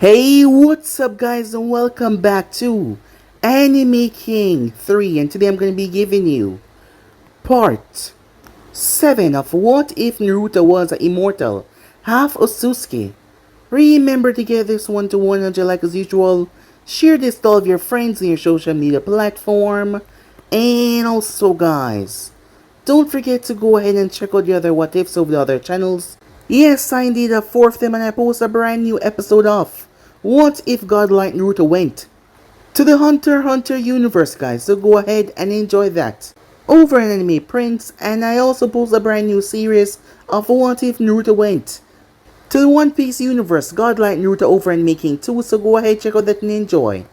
Hey, what's up guys, and welcome back to Anime King 3, and today I'm going to be giving you part 7 of What If Naruto Was an Immortal, half Otsutsuki. Remember to get this one to 100 like as usual, share this to all of your friends on your social media platform, and also guys, don't forget to go ahead and check out the other What Ifs of the other channels. Yes, I indeed have fourth them and I post a brand new episode of What If God Like Naruto Went to the Hunter x Hunter universe, guys, so go ahead and enjoy that over an Anime Prince. And I also post a brand new series of What If Naruto Went to the One Piece universe, God Like Naruto over and Making 2, so go ahead, check out that and enjoy.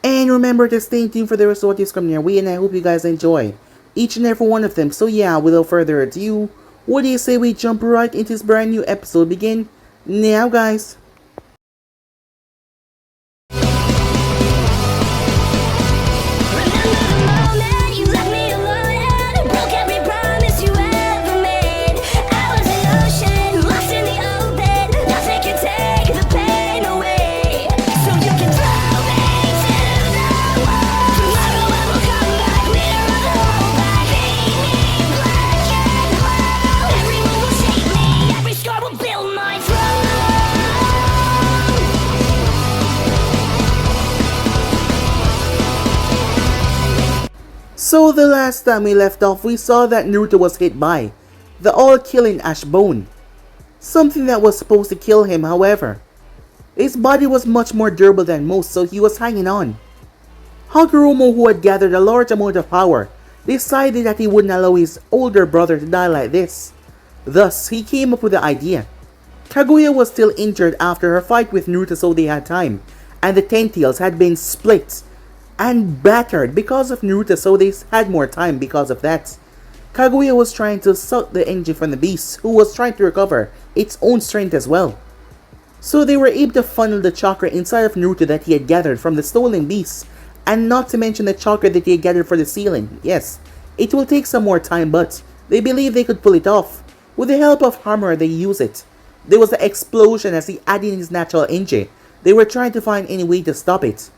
And remember to stay tuned for the rest of what is coming your way, and I hope you guys enjoy each and every one of them. So yeah, without further ado, what do you say we jump right into this brand new episode? Begin now, guys. So the last time we left off, we saw that Naruto was hit by the all-killing Ash Bone, something that was supposed to kill him. However, his body was much more durable than most, so he was hanging on. Hagoromo, who had gathered a large amount of power, decided that he wouldn't allow his older brother to die like this. Thus, he came up with the idea. Kaguya was still injured after her fight with Naruto, so they had time, and the Ten Tails had been split and battered because of Naruto, so they had more time because of that. Kaguya was trying to suck the energy from the beast, who was trying to recover its own strength as well. So they were able to funnel the chakra inside of Naruto that he had gathered from the stolen beast, and not to mention the chakra that he had gathered for the ceiling. Yes, it will take some more time, but they believe they could pull it off. With the help of Hammer, they use it. There was an explosion as he added in his natural energy. They were trying to find any way to stop it.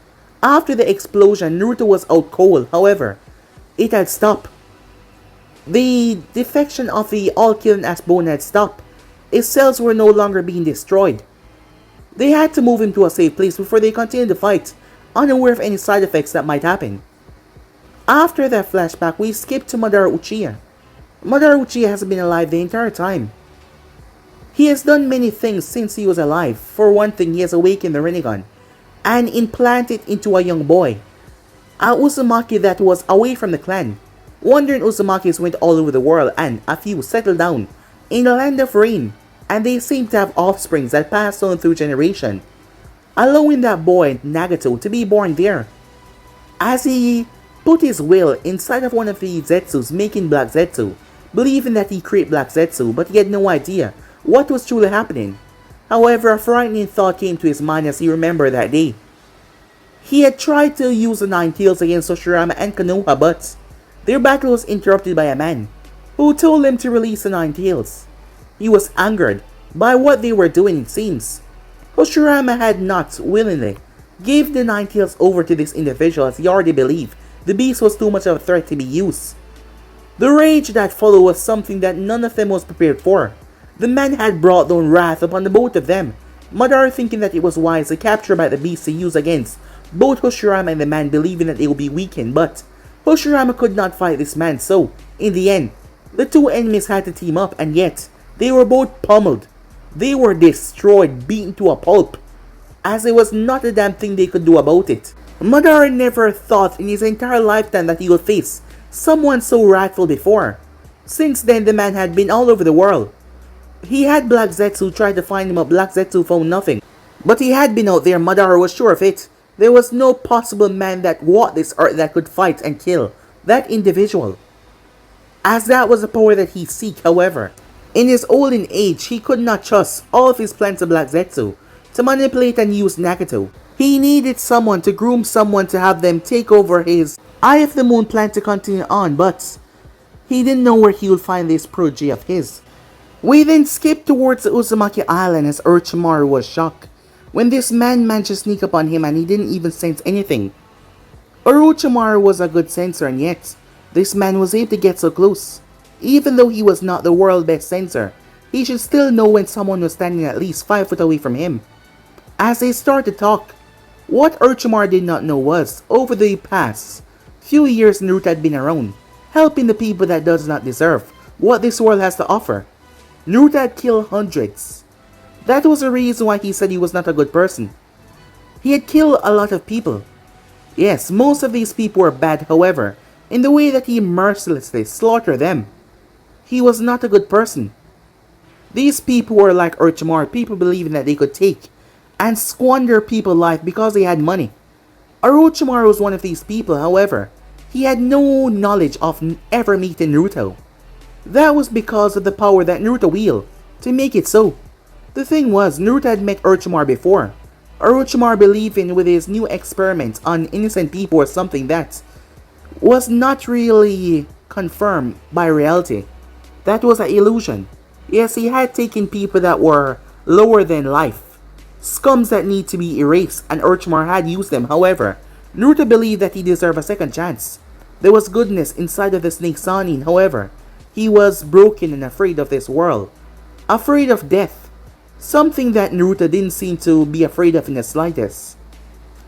After the explosion, Naruto was out cold. However, it had stopped. The defection of the all-killing Ash Bone had stopped. His cells were no longer being destroyed. They had to move him to a safe place before they continued the fight, unaware of any side effects that might happen. After that flashback, we skip to Madara Uchiha. Madara Uchiha has been alive the entire time. He has done many things since he was alive. For one thing, he has awakened the Rinnegan and implanted it into a young boy, a Uzumaki that was away from the clan. Wandering Uzumakis went all over the world, and a few settled down in the land of rain, and they seem to have offsprings that passed on through generation, allowing that boy Nagato to be born there. As he put his will inside of one of the Zetsus, making Black Zetsu, believing that he created Black Zetsu, but he had no idea what was truly happening. However, a frightening thought came to his mind as he remembered that day. He had tried to use the Nine Tails against Hashirama and Konoha, but their battle was interrupted by a man who told them to release the Nine Tails. He was angered by what they were doing, it seems. Hashirama had not willingly gave the Nine Tails over to this individual, as he already believed the beast was too much of a threat to be used. The rage that followed was something that none of them was prepared for. The man had brought down wrath upon the both of them. Madara, thinking that it was wise to capture by the beast to use against both Hashirama and the man, believing that they would be weakened, but Hashirama could not fight this man, so in the end, the two enemies had to team up, and yet they were both pummeled. They were destroyed, beaten to a pulp, as there was not a damn thing they could do about it. Madara never thought in his entire lifetime that he would face someone so wrathful before. Since then, the man had been all over the world. He had Black Zetsu try to find him, but Black Zetsu found nothing. But he had been out there, Madara was sure of it. There was no possible man that walked this earth that could fight and kill that individual, as that was the power that he seek. However, in his olden age, he could not trust all of his plans to Black Zetsu to manipulate and use Nagato. He needed someone to groom someone to have them take over his Eye of the Moon plan to continue on, but he didn't know where he would find this protege of his. We then skip towards the Uzumaki Island as Orochimaru was shocked when this man managed to sneak up on him and he didn't even sense anything. Orochimaru was a good sensor, and yet this man was able to get so close. Even though he was not the world's best sensor, he should still know when someone was standing at least 5 foot away from him. As they started to talk, what Orochimaru did not know was, over the past few years Naruto had been around, helping the people that does not deserve what this world has to offer. Naruto had killed hundreds. That was the reason why he said he was not a good person. He had killed a lot of people. Yes, most of these people were bad, however, in the way that he mercilessly slaughtered them. He was not a good person. These people were like Orochimaru, people believing that they could take and squander people's life because they had money. Orochimaru was one of these people, however, he had no knowledge of ever meeting Naruto. That was because of the power that Naruto wielded to make it so. The thing was, Naruto had met Orochimaru before. Orochimaru believing with his new experiments on innocent people or something that was not really confirmed by reality. That was an illusion. Yes, he had taken people that were lower than life, scums that need to be erased, and Orochimaru had used them. However, Naruto believed that he deserved a second chance. There was goodness inside of the snake Sanin, however, he was broken and afraid of this world. Afraid of death. Something that Naruto didn't seem to be afraid of in the slightest.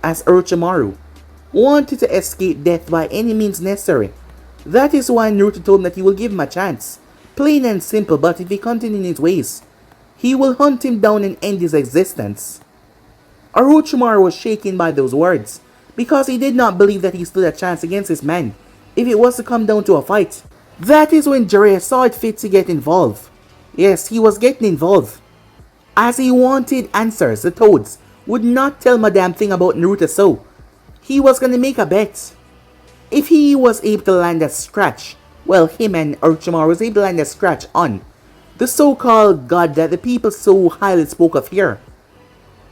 As Orochimaru wanted to escape death by any means necessary. That is why Naruto told him that he will give him a chance. Plain and simple, but if he continues in his ways, he will hunt him down and end his existence. Orochimaru was shaken by those words, because he did not believe that he stood a chance against this man, if it was to come down to a fight. That is when Jiraiya saw it fit to get involved. Yes, he was getting involved. As he wanted answers, the Toads would not tell him a damn thing about Naruto, so he was gonna make a bet. If he was able to land a scratch, well, him and Orochimaru was able to land a scratch on the so-called god that the people so highly spoke of here,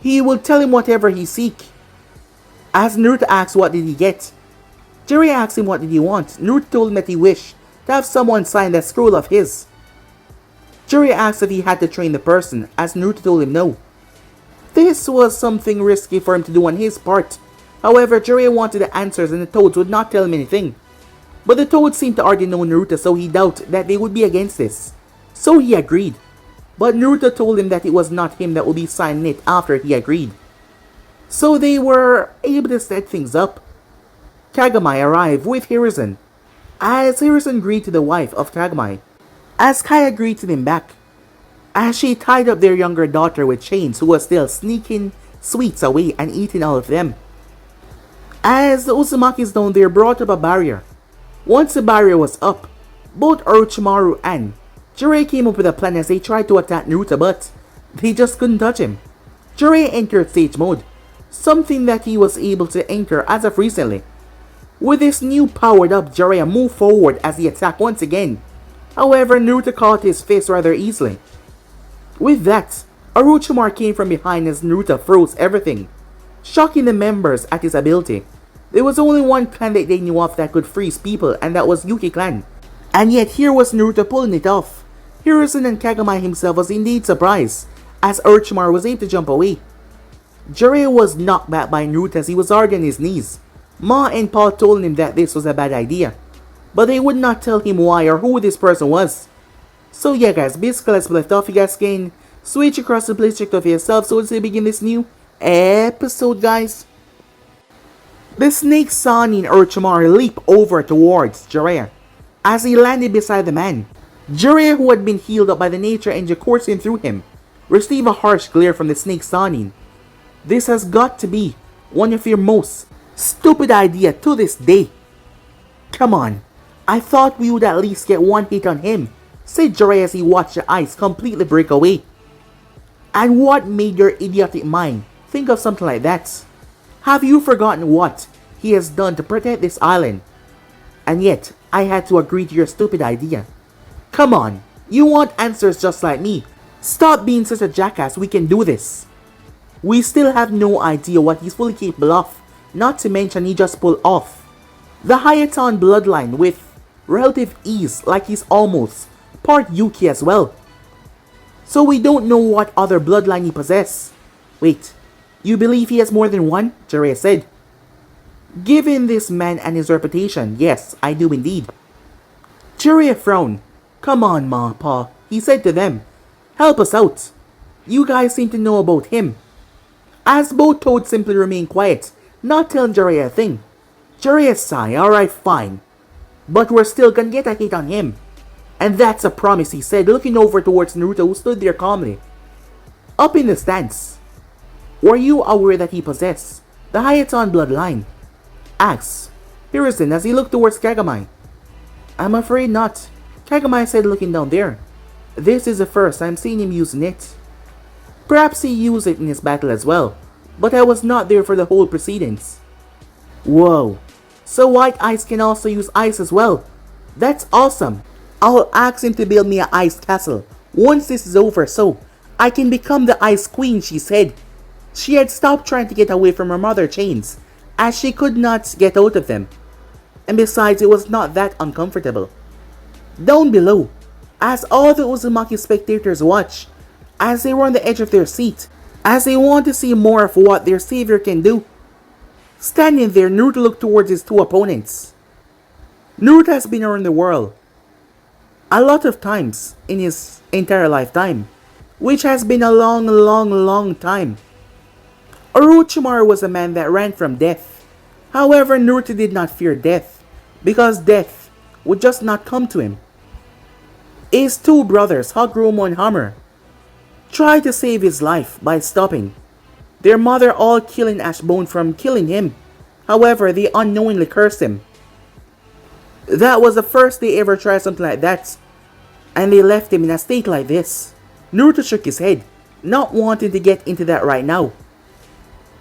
he will tell him whatever he seek. As Naruto asked what did he get, Jiraiya asked him what did he want. Naruto told him that he wished to have someone sign that scroll of his. Jiraiya asked if he had to train the person, as Naruto told him no. This was something risky for him to do on his part. However, Jiraiya wanted the answers and the Toads would not tell him anything. But the Toads seemed to already know Naruto, so he doubted that they would be against this. So he agreed. But Naruto told him that it was not him that would be signing it after he agreed. So they were able to set things up. Kagami arrived with Hiruzen, as Hiruzen agreed to the wife of Kagami, as Kai agreed to them back, as she tied up their younger daughter with chains who was still sneaking sweets away and eating all of them. As the Uzumakis down there brought up a barrier. Once the barrier was up, both Orochimaru and Jiraiya came up with a plan as they tried to attack Naruto, but they just couldn't touch him. Jiraiya entered stage mode, something that he was able to enter as of recently. With this new powered up, Jiraiya moved forward as he attacked once again. However, Naruto caught his fist rather easily. With that, Orochimaru came from behind as Naruto froze everything, shocking the members at his ability. There was only one clan that they knew of that could freeze people, and that was Yuki clan. And yet here was Naruto pulling it off. Hiruzen and Kagami himself was indeed surprised, as Orochimaru was able to jump away. Jiraiya was knocked back by Naruto as he was already on his knees. Ma and Pa told him that this was a bad idea, but they would not tell him why or who this person was. So yeah guys, basically let's left off, you guys can switch across the place, check it out for yourself. So let's begin this new episode guys. The snake Sanin Orochimaru leaped over towards Jiraiya as he landed beside the man. Jiraiya, who had been healed up by the nature engine coursing through him, received a harsh glare from the snake Sanin. This has got to be one of your most stupid ideas to this day. Come on, I thought we would at least get one hit on him, said Jiraiya as he watched the ice completely break away. And what made your idiotic mind think of something like that? Have you forgotten what he has done to protect this island? And yet, I had to agree to your stupid idea. Come on, you want answers just like me. Stop being such a jackass, we can do this. We still have no idea what he's fully capable of, not to mention he just pulled off the Hayaton bloodline with relative ease, like he's almost part Yuki as well. So we don't know what other bloodline he possesses. Wait, You believe he has more than one? Jiraiya said. Given this man and his reputation, yes, I do indeed. Jiraiya frowned. Come on, Ma, Pa, he said to them. Help us out. You guys seem to know about him. As both toads simply remained quiet, not telling Jiraiya a thing. Jiraiya sighed, alright, fine. But we're still gonna get a hit on him. And that's a promise, he said, looking over towards Naruto who stood there calmly. Up in the stands. Were you aware that he possessed the Hayaton bloodline? Asked Hiruzen as he looked towards Kagami. I'm afraid not, Kagami said looking down there. This is the first I'm seeing him using it. Perhaps he used it in his battle as well, but I was not there for the whole proceedings. Whoa, so White Ice can also use ice as well. That's awesome. I'll ask him to build me an ice castle once this is over so I can become the Ice Queen, she said. She had stopped trying to get away from her mother chains as she could not get out of them. And besides, it was not that uncomfortable. Down below, as all the Uzumaki spectators watched, as they were on the edge of their seat, as they wanted to see more of what their savior can do. Standing there, Naruto looked towards his two opponents. Naruto has been around the world a lot of times in his entire lifetime, which has been a long time. Orochimaru was a man that ran from death. However, Naruto did not fear death, because death would just not come to him. His two brothers, Hagoromo and Hammer, tried to save his life by stopping their mother all killing Ashbone from killing him. However, they unknowingly cursed him. That was the first they ever tried something like that, and they left him in a state like this. Naruto shook his head, not wanting to get into that right now.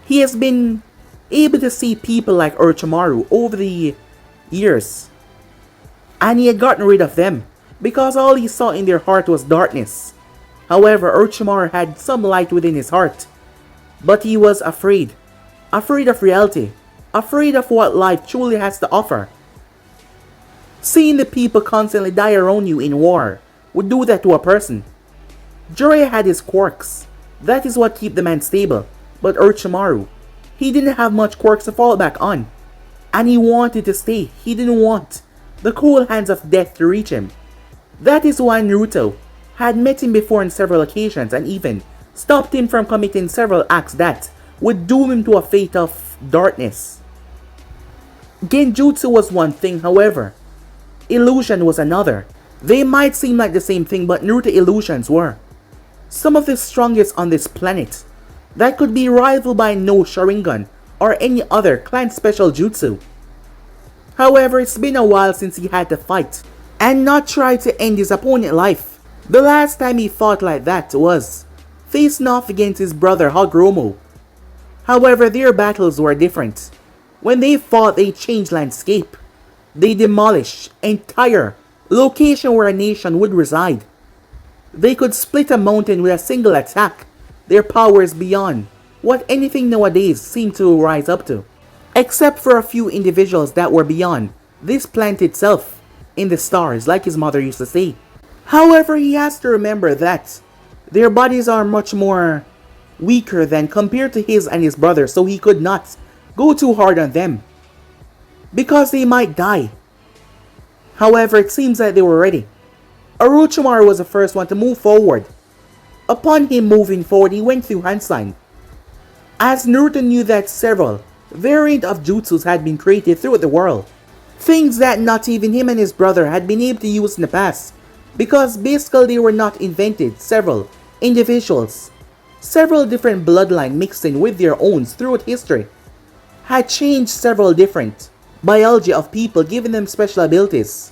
He has been able to see people like Orochimaru over the years, and he had gotten rid of them because all he saw in their heart was darkness. However, Orochimaru had some light within his heart, but he was afraid of reality, afraid of what life truly has to offer. Seeing the people constantly die around you in war would do that to a person. Jiraiya had his quirks, that is what kept the man stable, but Orochimaru, he didn't have much quirks to fall back on, and he wanted to stay. He didn't want the cool hands of death to reach him. That is why Naruto had met him before on several occasions and even stopped him from committing several acts that would doom him to a fate of darkness. Genjutsu was one thing, however, illusion was another. They might seem like the same thing, but Naruto illusions were some of the strongest on this planet that could be rivaled by no Sharingan or any other clan special jutsu. However, it's been a while since he had to fight and not try to end his opponent's life. The last time he fought like that was facing off against his brother Hagoromo. However, their battles were different. When they fought, they changed landscape. They demolished entire location where a nation would reside. They could split a mountain with a single attack. Their power is beyond what anything nowadays seems to rise up to, except for a few individuals that were beyond this planet itself, in the stars, like his mother used to say. However, he has to remember that their bodies are much more weaker than compared to his and his brother, so he could not go too hard on them, because they might die. However, it seems that they were ready. Orochimaru was the first one to move forward. Upon him moving forward, he went through hand sign, as Naruto knew that several variants of jutsus had been created throughout the world. Things that not even him and his brother had been able to use in the past, because basically they were not invented. Several individuals, several different bloodlines mixed in with their own throughout history, had changed several different biology of people, giving them special abilities.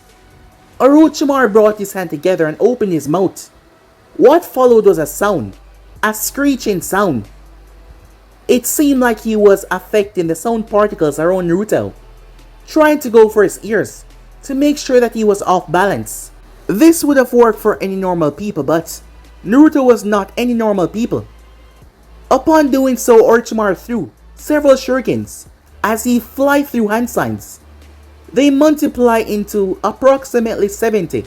Orochimaru brought his hand together and opened his mouth. What followed was a sound, a screeching sound. It seemed like he was affecting the sound particles around Naruto, trying to go for his ears to make sure that he was off balance. This would have worked for any normal people, but Naruto was not any normal people. Upon doing so, Orochimaru threw several shurikens as he fly through hand signs. They multiply into approximately 70.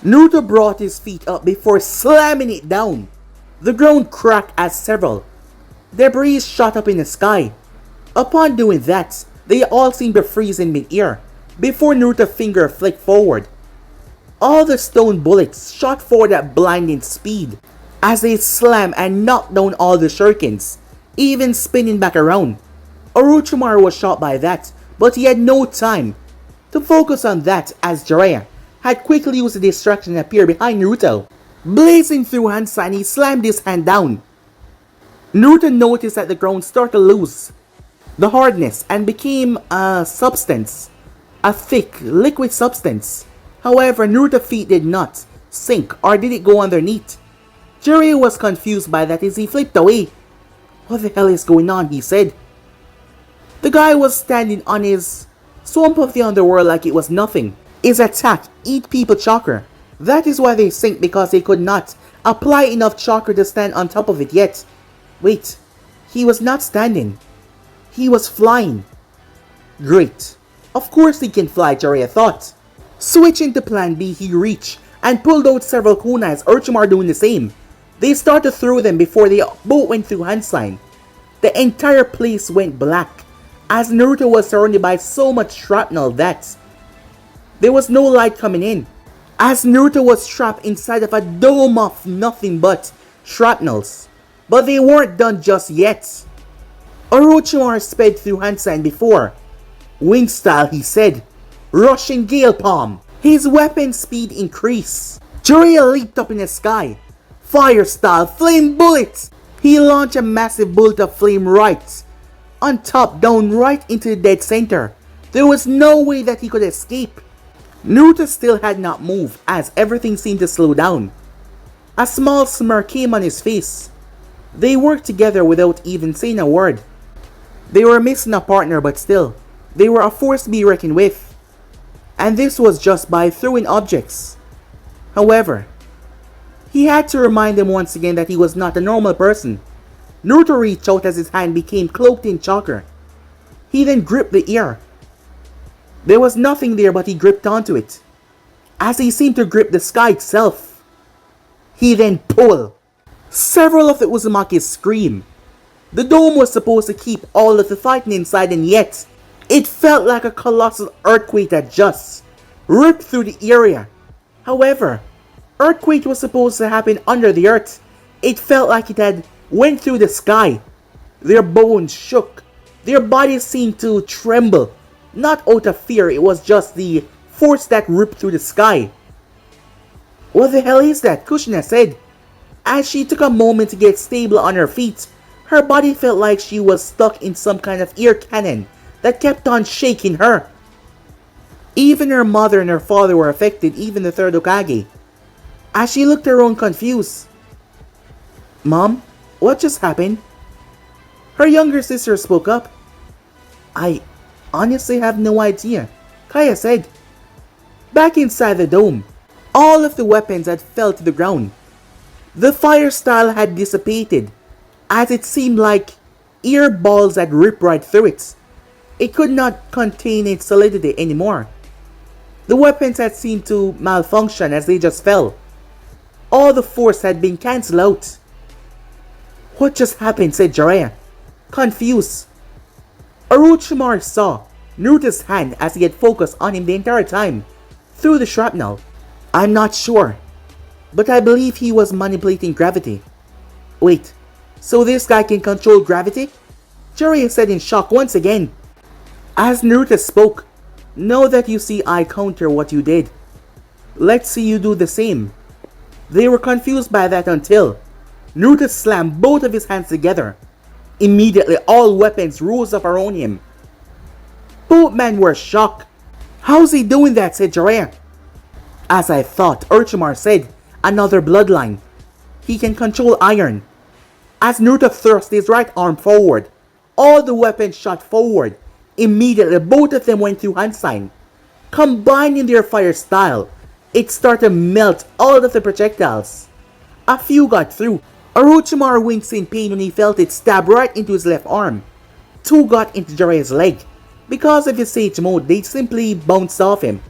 Naruto brought his feet up before slamming it down. The ground cracked as several Debris shot up in the sky. Upon doing that, they all seemed to freeze in mid-air before Naruto's finger flicked forward. All the stone bullets shot forward at blinding speed as they slammed and knocked down all the shurikens, even spinning back around. Orochimaru was shot by that, but he had no time to focus on that as Jiraiya had quickly used the distraction and appeared behind Naruto. Blazing through Hansa, he slammed his hand down. Naruto noticed that the ground started to lose the hardness and became a substance, a thick, liquid substance. However, Naruto's feet did not sink, or did it go underneath? Jiraiya was confused by that as he flipped away. What the hell is going on, he said. The guy was standing on his swamp of the underworld like it was nothing. His attack eat people chakra. That is why they sink, because they could not apply enough chakra to stand on top of it yet. Wait, he was not standing. He was flying. Great. Of course he can fly, Jiraiya thought. Switching to plan B, he reached and pulled out several kunais, Orochimaru doing the same. They started to throw them before they both went through hand sign. The entire place went black as Naruto was surrounded by so much shrapnel that there was no light coming in, as Naruto was trapped inside of a dome of nothing but shrapnels. But they weren't done just yet. Orochimaru sped through hand sign before. Wing style, he said. Rushing Gale Palm. His weapon speed increased. Jiraiya leaped up in the sky. Fire style, flame bullet. He launched a massive bolt of flame right on top, down right into the dead center. There was no way that he could escape. Naruto still had not moved as everything seemed to slow down. A small smirk came on his face. They worked together without even saying a word. They were missing a partner, but still, they were a force to be reckoned with. And this was just by throwing objects. However, he had to remind them once again that he was not a normal person. Naruto reached out as his hand became cloaked in chakra. He then gripped the air. There was nothing there, but he gripped onto it, as he seemed to grip the sky itself. He then pulled. Several of the Uzumakis screamed. The dome was supposed to keep all of the fighting inside, and yet it felt like a colossal earthquake that just ripped through the area. However, earthquake was supposed to happen under the earth. It felt like it had went through the sky. Their bones shook. Their bodies seemed to tremble. Not out of fear, it was just the force that ripped through the sky. What the hell is that? Kushina said. As she took a moment to get stable on her feet, her body felt like she was stuck in some kind of air cannon that kept on shaking her. Even her mother and her father were affected, even the third Hokage. As she looked around confused. Mom, what just happened? Her younger sister spoke up. I honestly have no idea, Kaya said. Back inside the dome, all of the weapons had fell to the ground. The fire style had dissipated, as it seemed like air balls had ripped right through it. It could not contain its solidity anymore. The weapons had seemed to malfunction as they just fell. All the force had been cancelled out. What just happened? Said Jiraiya, confused. Orochimaru saw Naruto's hand as he had focused on him the entire time, through the shrapnel. I'm not sure, but I believe he was manipulating gravity. Wait, so this guy can control gravity? Jiraiya said in shock once again. As Naruto spoke, know that you see I counter what you did. Let's see you do the same. They were confused by that until Naruto slammed both of his hands together. Immediately, all weapons rose up around him. Both men were shocked. How's he doing that? Said Jiraiya. As I thought, Orochimaru said, another bloodline. He can control iron. As Naruto thrust his right arm forward, all the weapons shot forward. Immediately, both of them went through hand sign. Combining their fire style, it started to melt all of the projectiles. A few got through. Orochimaru winced in pain when he felt it stab right into his left arm. Two got into Jiraiya's leg. Because of his sage mode, they simply bounced off him.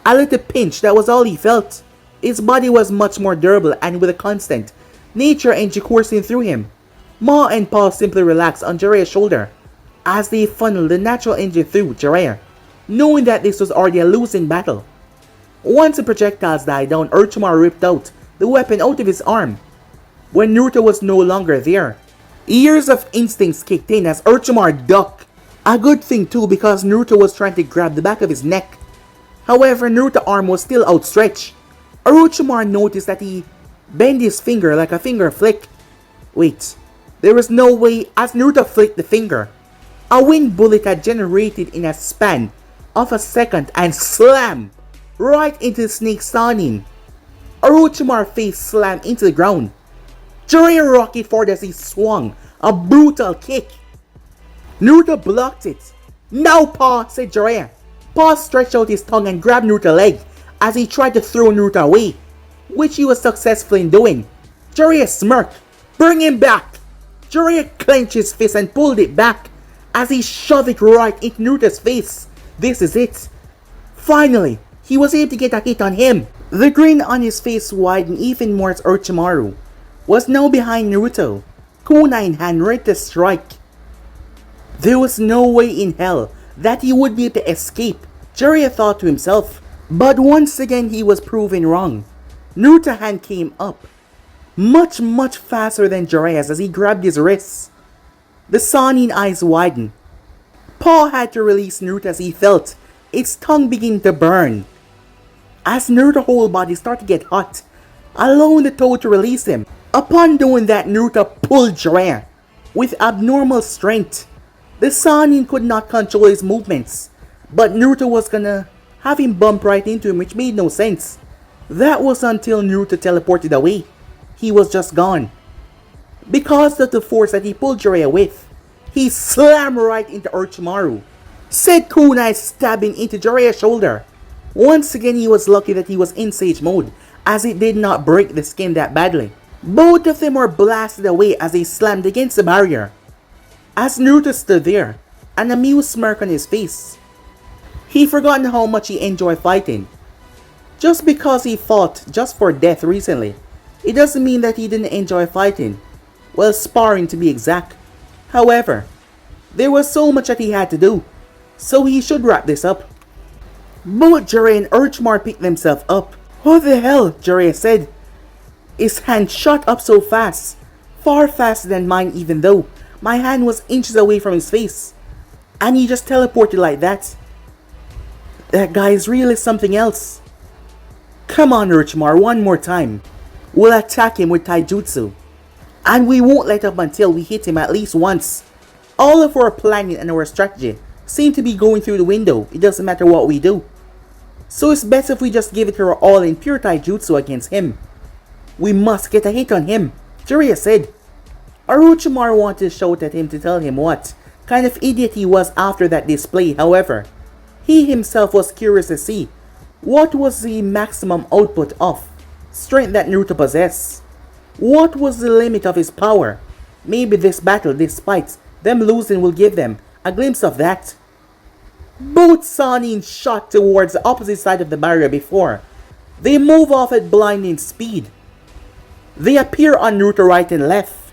A little pinch, that was all he felt. His body was much more durable and with a constant nature energy coursing through him. Ma and Pa simply relaxed on Jiraiya's shoulder as they funneled the natural energy through Jiraiya, knowing that this was already a losing battle. Once the projectiles died down, Orochimaru ripped out the weapon out of his arm. When Naruto was no longer there, years of instincts kicked in as Orochimaru ducked. A good thing too, because Naruto was trying to grab the back of his neck. However, Naruto's arm was still outstretched. Orochimaru noticed that he bent his finger like a finger flick. Wait, there was no way. As Naruto flicked the finger, a wind bullet had generated in a span of a second and slammed right into the snake Sanin. Orochimaru's face slammed into the ground. Jiraiya rocket forward as he swung a brutal kick. Naruto blocked it. "Now, Pa," said Jiraiya. Pa stretched out his tongue and grabbed Naruto's leg as he tried to throw Naruto away, which he was successful in doing. Jiraiya smirked. "Bring him back!" Jiraiya clenched his fist and pulled it back as he shoved it right into Naruto's face. This is it. Finally, he was able to get a hit on him. The grin on his face widened even more as Orochimaru was now behind Naruto, kunai in hand, ready to strike. There was no way in hell that he would be able to escape, Jiraiya thought to himself. But once again he was proven wrong. Naruto's hand came up, much faster than Jiraiya's as he grabbed his wrists. The Sanin eyes widened. Pa had to release Naruto as he felt its tongue begin to burn. As Naruto's whole body started to get hot, allowing the toe to release him. Upon doing that, Naruto pulled Jiraiya with abnormal strength. The Sanin could not control his movements, but Naruto was gonna have him bump right into him, which made no sense. That was until Naruto teleported away. He was just gone. Because of the force that he pulled Jiraiya with, he slammed right into Orochimaru, said kunai stabbing into Jiraiya's shoulder. Once again he was lucky that he was in Sage mode, as it did not break the skin that badly. Both of them were blasted away as they slammed against the barrier. As Naruto stood there, an amused smirk on his face. He forgot how much he enjoyed fighting. Just because he fought just for death recently, it doesn't mean that he didn't enjoy fighting. Well, sparring to be exact. However, there was so much that he had to do, so he should wrap this up. Both Jiraiya and Orochimaru picked themselves up. "What the hell?" Jiraiya said. His hand shot up so fast, far faster than mine even though my hand was inches away from his face. And he just teleported like that. That guy is really something else. Come on, Orochimaru, one more time. We'll attack him with taijutsu. And we won't let up until we hit him at least once. All of our planning and our strategy seem to be going through the window. It doesn't matter what we do. So it's best if we just give it our all in pure taijutsu against him. We must get a hit on him, Jiraiya said. Orochimaru wanted to shout at him to tell him what kind of idiot he was after that display. However, he himself was curious to see what was the maximum output of strength that Naruto possessed. What was the limit of his power? Maybe this battle, despite them losing, will give them a glimpse of that. Both Sanin shot towards the opposite side of the barrier before they move off at blinding speed. They appear on Naruto right and left,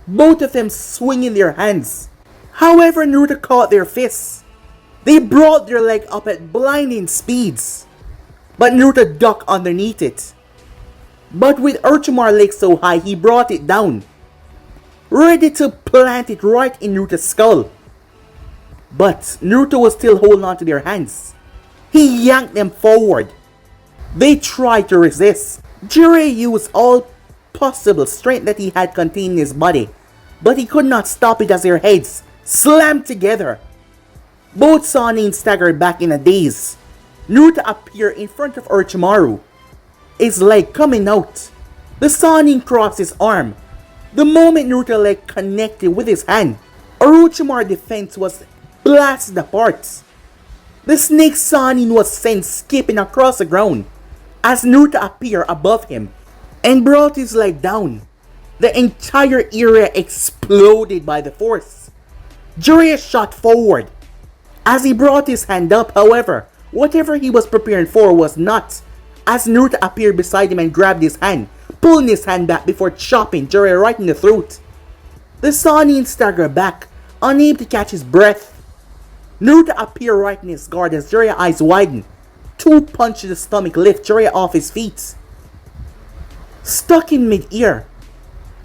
both of them swinging their hands. However, Naruto caught their fists. They brought their leg up at blinding speeds, but Naruto ducked underneath it. But with Orochimaru's leg so high, he brought it down, ready to plant it right in Naruto's skull. But Naruto was still holding on to their hands. He yanked them forward. They tried to resist. Jiraiya used all possible strength that he had contained in his body, but he could not stop it as their heads slammed together. Both Sanin staggered back in a daze. Naruto appeared in front of Orochimaru, his leg coming out. The Sanin crossed his arm. The moment Naruto's leg connected with his hand, Orochimaru's defense was blasted apart. The snake Sanin was sent skipping across the ground as Naruto appeared above him and brought his leg down. The entire area exploded by the force. Jiraiya shot forward as he brought his hand up. However, whatever he was preparing for was not, as Naruto appeared beside him and grabbed his hand, pulling his hand back before chopping Jiraiya right in the throat. The Sannin staggered back, unable to catch his breath. Naruto appeared right in his guard as Jiraiya's eyes widened. Two punches to the stomach lift Jiraiya off his feet. Stuck in mid-air,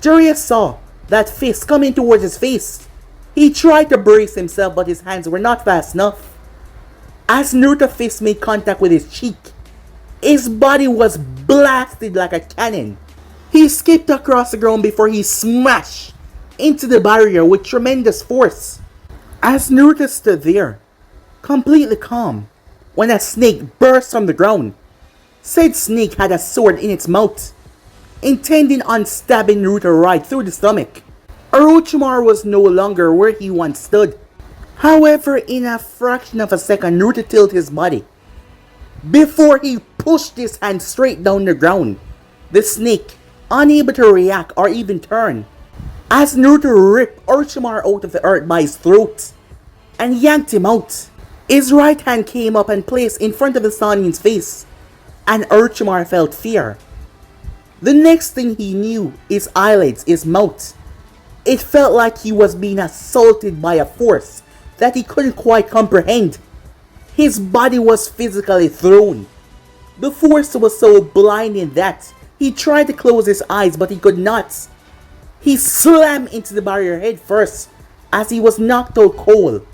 Jiraiya saw that fist coming towards his face. He tried to brace himself, but his hands were not fast enough. As Naruto's fist made contact with his cheek, his body was blasted like a cannon. He skipped across the ground before he smashed into the barrier with tremendous force. As Naruto stood there, completely calm, when a snake burst from the ground. Said snake had a sword in its mouth, intending on stabbing Naruto right through the stomach. Orochimaru was no longer where he once stood. However, in a fraction of a second, Naruto tilted his body before he pushed his hand straight down the ground. The snake, unable to react or even turn, as Naruto ripped Orochimaru out of the earth by his throat and yanked him out. His right hand came up and placed in front of the Sannin's face, and Orochimaru felt fear. The next thing he knew, his eyelids, his mouth, it felt like he was being assaulted by a force that he couldn't quite comprehend. His body was physically thrown. The force was so blinding that he tried to close his eyes, but he could not. He slammed into the barrier head first as he was knocked out cold.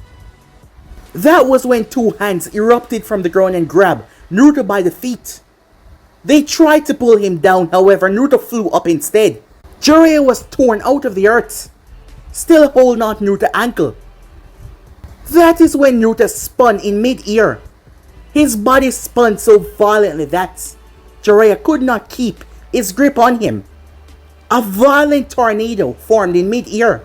That was when two hands erupted from the ground and grabbed Naruto by the feet. They tried to pull him down, however Naruto flew up instead. Jiraiya was torn out of the earth, still holding on to Naruto's ankle. That is when Naruto spun in mid-air. His body spun so violently that Jiraiya could not keep his grip on him. A violent tornado formed in mid-air.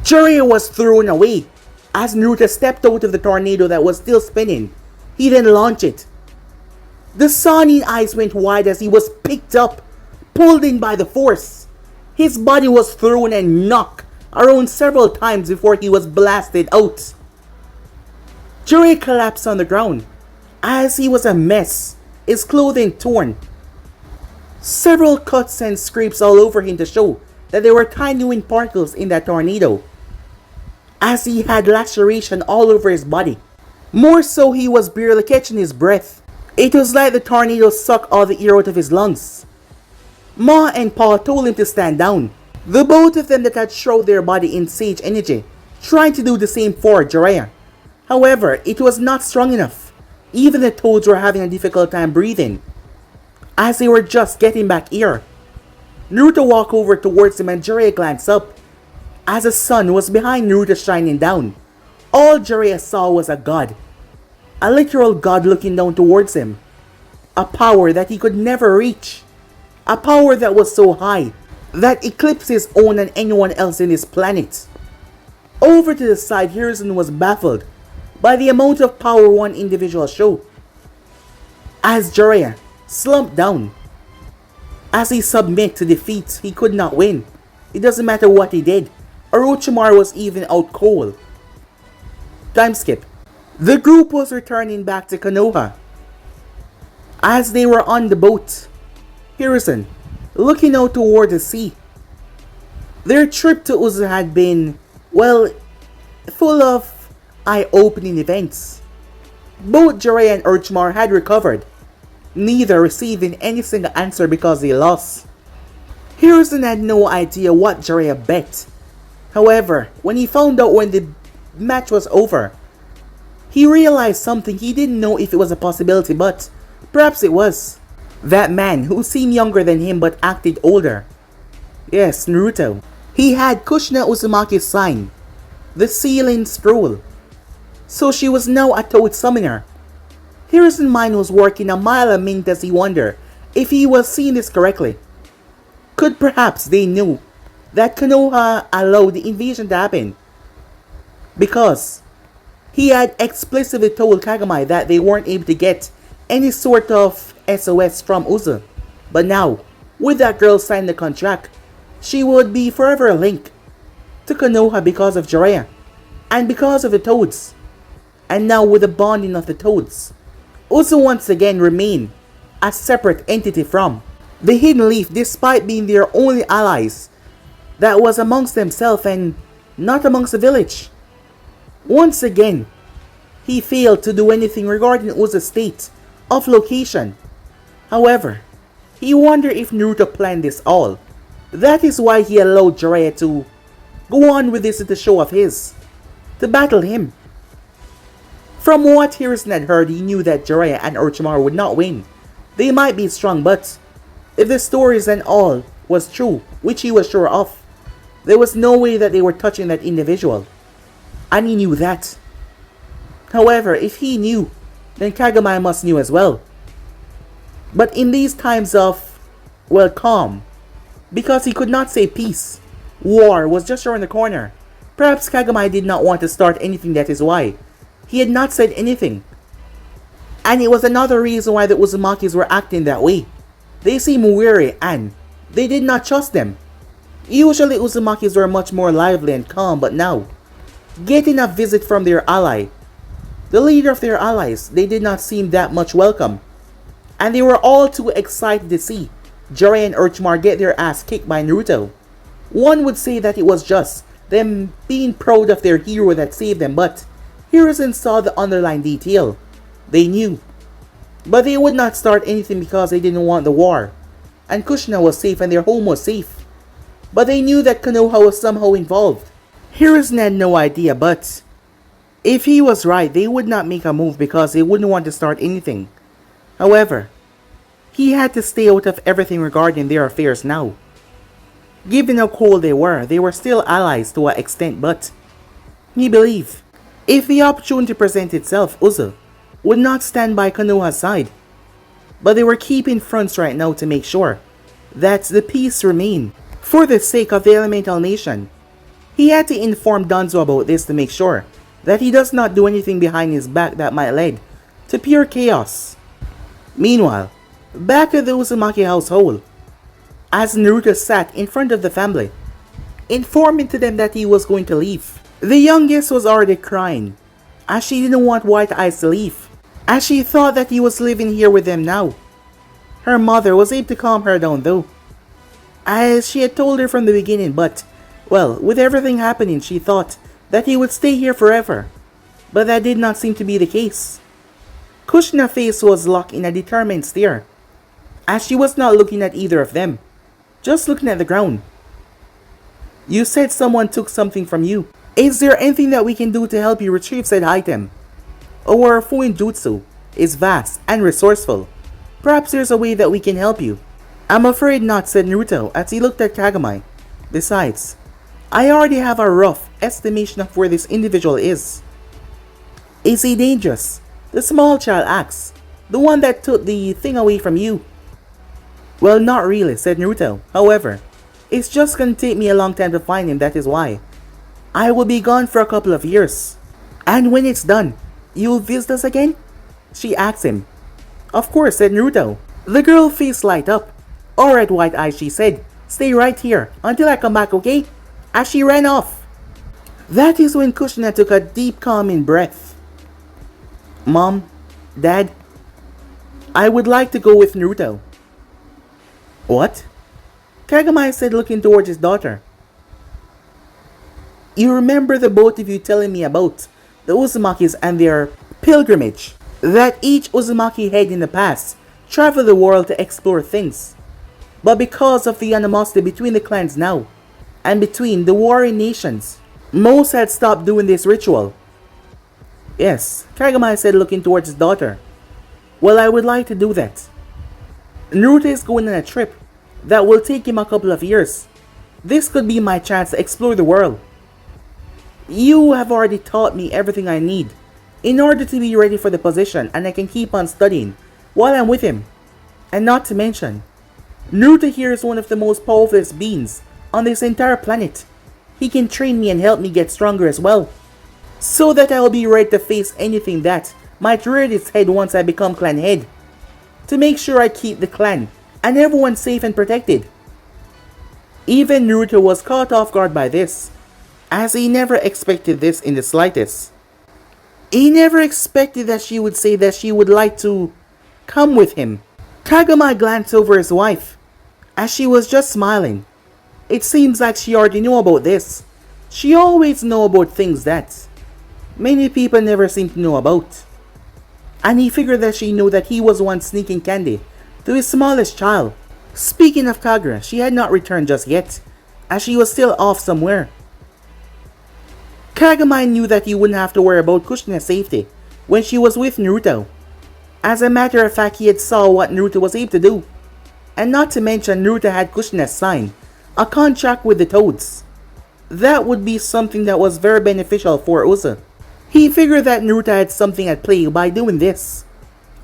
Jiraiya was thrown away as Naruto stepped out of the tornado that was still spinning. He then launched it. The Sannin eyes went wide as he was picked up, pulled in by the force. His body was thrown and knocked around several times before he was blasted out. Jiraiya collapsed on the ground as he was a mess, his clothing torn. Several cuts and scrapes all over him to show that there were tiny wind particles in that tornado, as he had laceration all over his body. More so, he was barely catching his breath. It was like the tornado sucked all the air out of his lungs. Ma and Pa told him to stand down. The both of them that had shrouded their body in sage energy, trying to do the same for Jiraiya. However, it was not strong enough. Even the toads were having a difficult time breathing, as they were just getting back air. Naruto walked over towards him and Jiraiya glanced up, as the sun was behind Naruto shining down. All Jiraiya saw was a god. A literal god looking down towards him. A power that he could never reach. A power that was so high that eclipsed his own and anyone else in this planet. Over to the side, Hiruzen was baffled by the amount of power one individual showed, as Jiraiya slumped down. As he submitted to defeat, he could not win. It doesn't matter what he did. Orochimaru was even out cold. Time skip. The group was returning back to Konoha. As they were on the boat, Hiruzen looking out toward the sea. Their trip to Uzu had been, well, full of eye-opening events. Both Jiraiya and Orochimaru had recovered, neither receiving any single answer because they lost. Hiruzen had no idea what Jiraiya bet. However, when he found out when the match was over, he realized something. He didn't know if it was a possibility, but perhaps it was. That man who seemed younger than him but acted older. Yes, Naruto. He had Kushina Uzumaki's sign, the sealing scroll. So she was now a toad summoner. Hiruzen's mind was working a mile a minute as he wondered if he was seeing this correctly. Could perhaps they knew that Konoha allowed the invasion to happen because he had explicitly told Kagami that they weren't able to get any sort of SOS from Uzu. But now, with that girl signing the contract, she would be forever linked to Konoha because of Jiraiya and because of the toads. And now with the bonding of the toads, Uzu once again remain a separate entity from the Hidden Leaf, despite being their only allies that was amongst themselves and not amongst the village. Once again, he failed to do anything regarding Uza's state of location. However, he wondered if Naruto planned this all. That is why he allowed Jiraiya to go on with this little show of his, to battle him. From what Hiruzen had heard, he knew that Jiraiya and Orochimaru would not win. They might be strong, but if the stories and all was true, which he was sure of, there was no way that they were touching that individual. And he knew that. However, if he knew, then Kagami must knew as well. But in these times of, well, calm, because he could not say peace, war was just around the corner. Perhaps Kagami did not want to start anything, that is why he had not said anything. And it was another reason why the Uzumakis were acting that way. They seemed weary and they did not trust them. Usually Uzumakis were much more lively and calm, but now, getting a visit from their ally, the leader of their allies, they did not seem that much welcome. And they were all too excited to see Jiraiya and Orochimaru get their ass kicked by Naruto. One would say that it was just them being proud of their hero that saved them, but Hiruzen saw the underlying detail. They knew. But they would not start anything because they didn't want the war. And Kushina was safe and their home was safe. But they knew that Konoha was somehow involved. Hiruzen had no idea, but if he was right, they would not make a move because they wouldn't want to start anything. However, he had to stay out of everything regarding their affairs now. Given how cold they were still allies to an extent, but he believed if the opportunity presents itself, Uzu would not stand by Konoha's side. But they were keeping fronts right now to make sure that the peace remained for the sake of the elemental nation. He had to inform Danzo about this to make sure that he does not do anything behind his back that might lead to pure chaos. Meanwhile, back at the Uzumaki household, as Naruto sat in front of the family, informing to them that he was going to leave, the youngest was already crying, as she didn't want White Eyes to leave, as she thought that he was living here with them now. Her mother was able to calm her down though, as she had told her from the beginning, but, well, with everything happening, she thought that he would stay here forever, but that did not seem to be the case. Kushina's face was locked in a determined stare, as she was not looking at either of them, just looking at the ground. You said someone took something from you. Is there anything that we can do to help you retrieve said item? Our Fuin Jutsu is vast and resourceful. Perhaps there's a way that we can help you. I'm afraid not, said Naruto as he looked at Kagami. Besides, I already have a rough estimation of where this individual is. Is he dangerous? The small child asked. The one that took the thing away from you. Well, not really, said Naruto. However, it's just gonna take me a long time to find him, that is why. I will be gone for a couple of years. And when it's done, you'll visit us again? She asked him. Of course, said Naruto. The girl face light up. Alright, White Eyes, she said. Stay right here until I come back, okay? As she ran off. That is when Kushina took a deep calming breath. Mom, Dad, I would like to go with Naruto. What? Kagami said, looking towards his daughter. You remember the both of you telling me about the Uzumakis and their pilgrimage, that each Uzumaki had in the past traveled the world to explore things. But because of the animosity between the clans now, and between the warring nations, most had stopped doing this ritual. Yes, Kagami said, looking towards his daughter. Well, I would like to do that. Naruto is going on a trip that will take him a couple of years. This could be my chance to explore the world. You have already taught me everything I need in order to be ready for the position, and I can keep on studying while I'm with him. And not to mention, Naruto here is one of the most powerful beings on this entire planet. He can train me and help me get stronger as well, so that I will be ready to face anything that might rear its head once I become clan head, to make sure I keep the clan and everyone safe and protected. Even Naruto was caught off guard by this, as he never expected this in the slightest. He never expected that she would say that she would like to come with him. Kagami glanced over his wife, as she was just smiling. It seems like she already knew about this. She always know about things that many people never seem to know about. And he figured that she knew that he was one sneaking candy to his smallest child. Speaking of Kagura, she had not returned just yet, as she was still off somewhere. Kagami knew that he wouldn't have to worry about Kushina's safety when she was with Naruto. As a matter of fact, he had saw what Naruto was able to do. And not to mention, Naruto had Kushina sign a contract with the Toads. That would be something that was very beneficial for Uza. He figured that Naruto had something at play by doing this.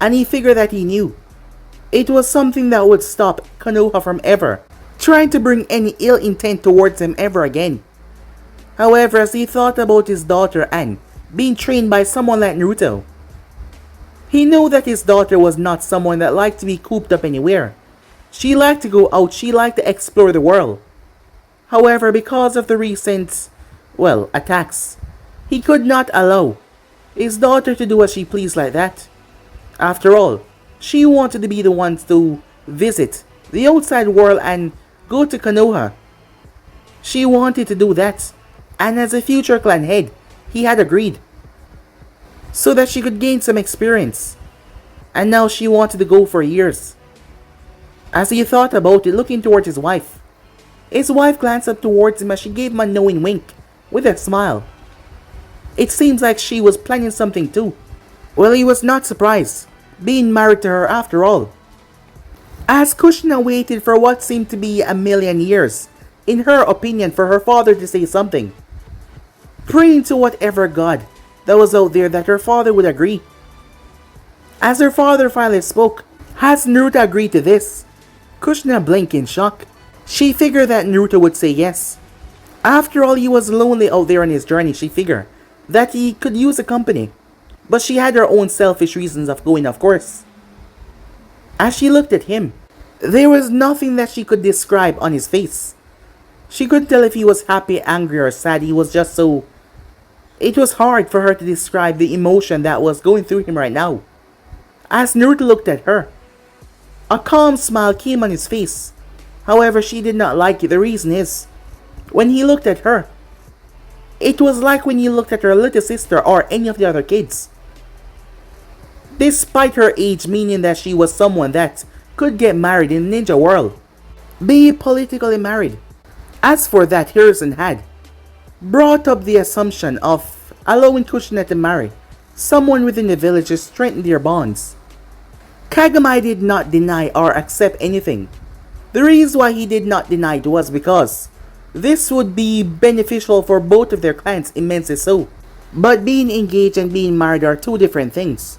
And he figured that he knew it was something that would stop Konoha from ever trying to bring any ill intent towards him ever again. However, as he thought about his daughter and being trained by someone like Naruto, he knew that his daughter was not someone that liked to be cooped up anywhere. She liked to go out, she liked to explore the world. However, because of the recent, attacks, he could not allow his daughter to do as she pleased like that. After all, she wanted to be the one to visit the outside world and go to Konoha. She wanted to do that, and as a future clan head, he had agreed, so that she could gain some experience. And now she wanted to go for years. As he thought about it, looking towards his wife glanced up towards him as she gave him a knowing wink with a smile. It seems like she was planning something too. Well, he was not surprised, being married to her after all. As Kushina waited for what seemed to be a million years, in her opinion, for her father to say something, praying to whatever god that was out there that her father would agree. As her father finally spoke, has Naruto agreed to this? Kushina blinked in shock. She figured that Naruto would say yes. After all, he was lonely out there on his journey. She figured that he could use a company. But she had her own selfish reasons of going, of course. As she looked at him, there was nothing that she could describe on his face. She couldn't tell if he was happy, angry, or sad. He was just so... It was hard for her to describe the emotion that was going through him right now. As Naruto looked at her, a calm smile came on his face. However, she did not like it. The reason is, when he looked at her, it was like when he looked at her little sister or any of the other kids. Despite her age, meaning that she was someone that could get married in the ninja world, be politically married. As for that, Hiruzen had brought up the assumption of allowing Kushina to marry someone within the village to strengthen their bonds. Kagami did not deny or accept anything. The reason why he did not deny it was because this would be beneficial for both of their clans, immensely so. But being engaged and being married are two different things.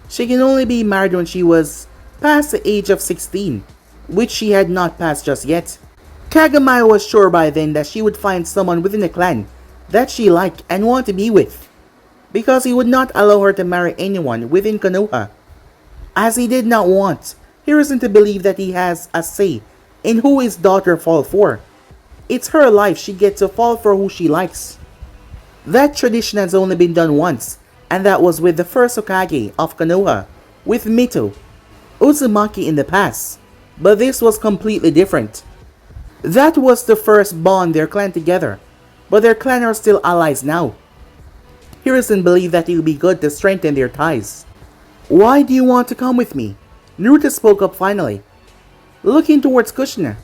She can only be married when she was past the age of 16, which she had not passed just yet. Kagami was sure by then that she would find someone within the clan that she liked and wanted to be with, because he would not allow her to marry anyone within Konoha, as he did not want Hiruzen to believe that he has a say in who his daughter falls for. It's her life, she gets to fall for who she likes. That tradition has only been done once, and that was with the first Hokage of Konoha, with Mito, Uzumaki in the past, but this was completely different. That was the first bond their clan together, but their clan are still allies now. Hiruzen believed that it would be good to strengthen their ties. Why do you want to come with me? Naruto spoke up finally, looking towards Kushina.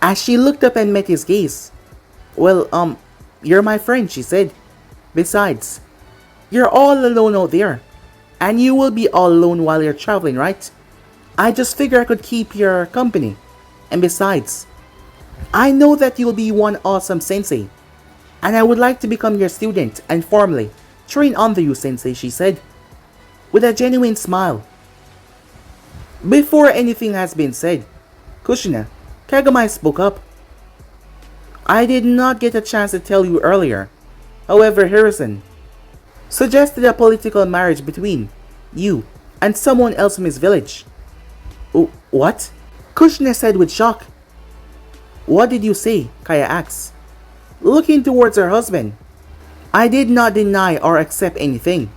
As she looked up and met his gaze. Well, you're my friend, she said. Besides, you're all alone out there, and you will be all alone while you're traveling, right? I just figured I could keep your company. And besides, I know that you'll be one awesome sensei, and I would like to become your student and formally train under you, sensei, she said, with a genuine smile. Before anything has been said, Kushina, Kagami spoke up. I did not get a chance to tell you earlier. However, Hiruzen suggested a political marriage between you and someone else from his village. What? Kushina said with shock. What did you say? Kaya asked, looking towards her husband. I did not deny or accept anything.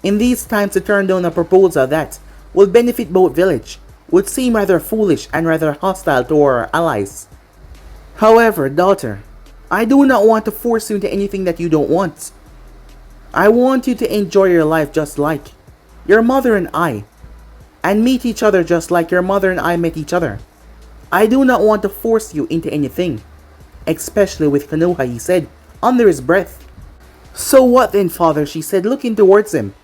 In these times, to turn down a proposal that would benefit both villages would seem rather foolish and rather hostile to our allies. However, daughter, I do not want to force you into anything that you don't want. I want you to enjoy your life just like your mother and I, and meet each other just like your mother and I met each other. I do not want to force you into anything, especially with Konoha, he said, under his breath. So what then, father, she said, looking towards him.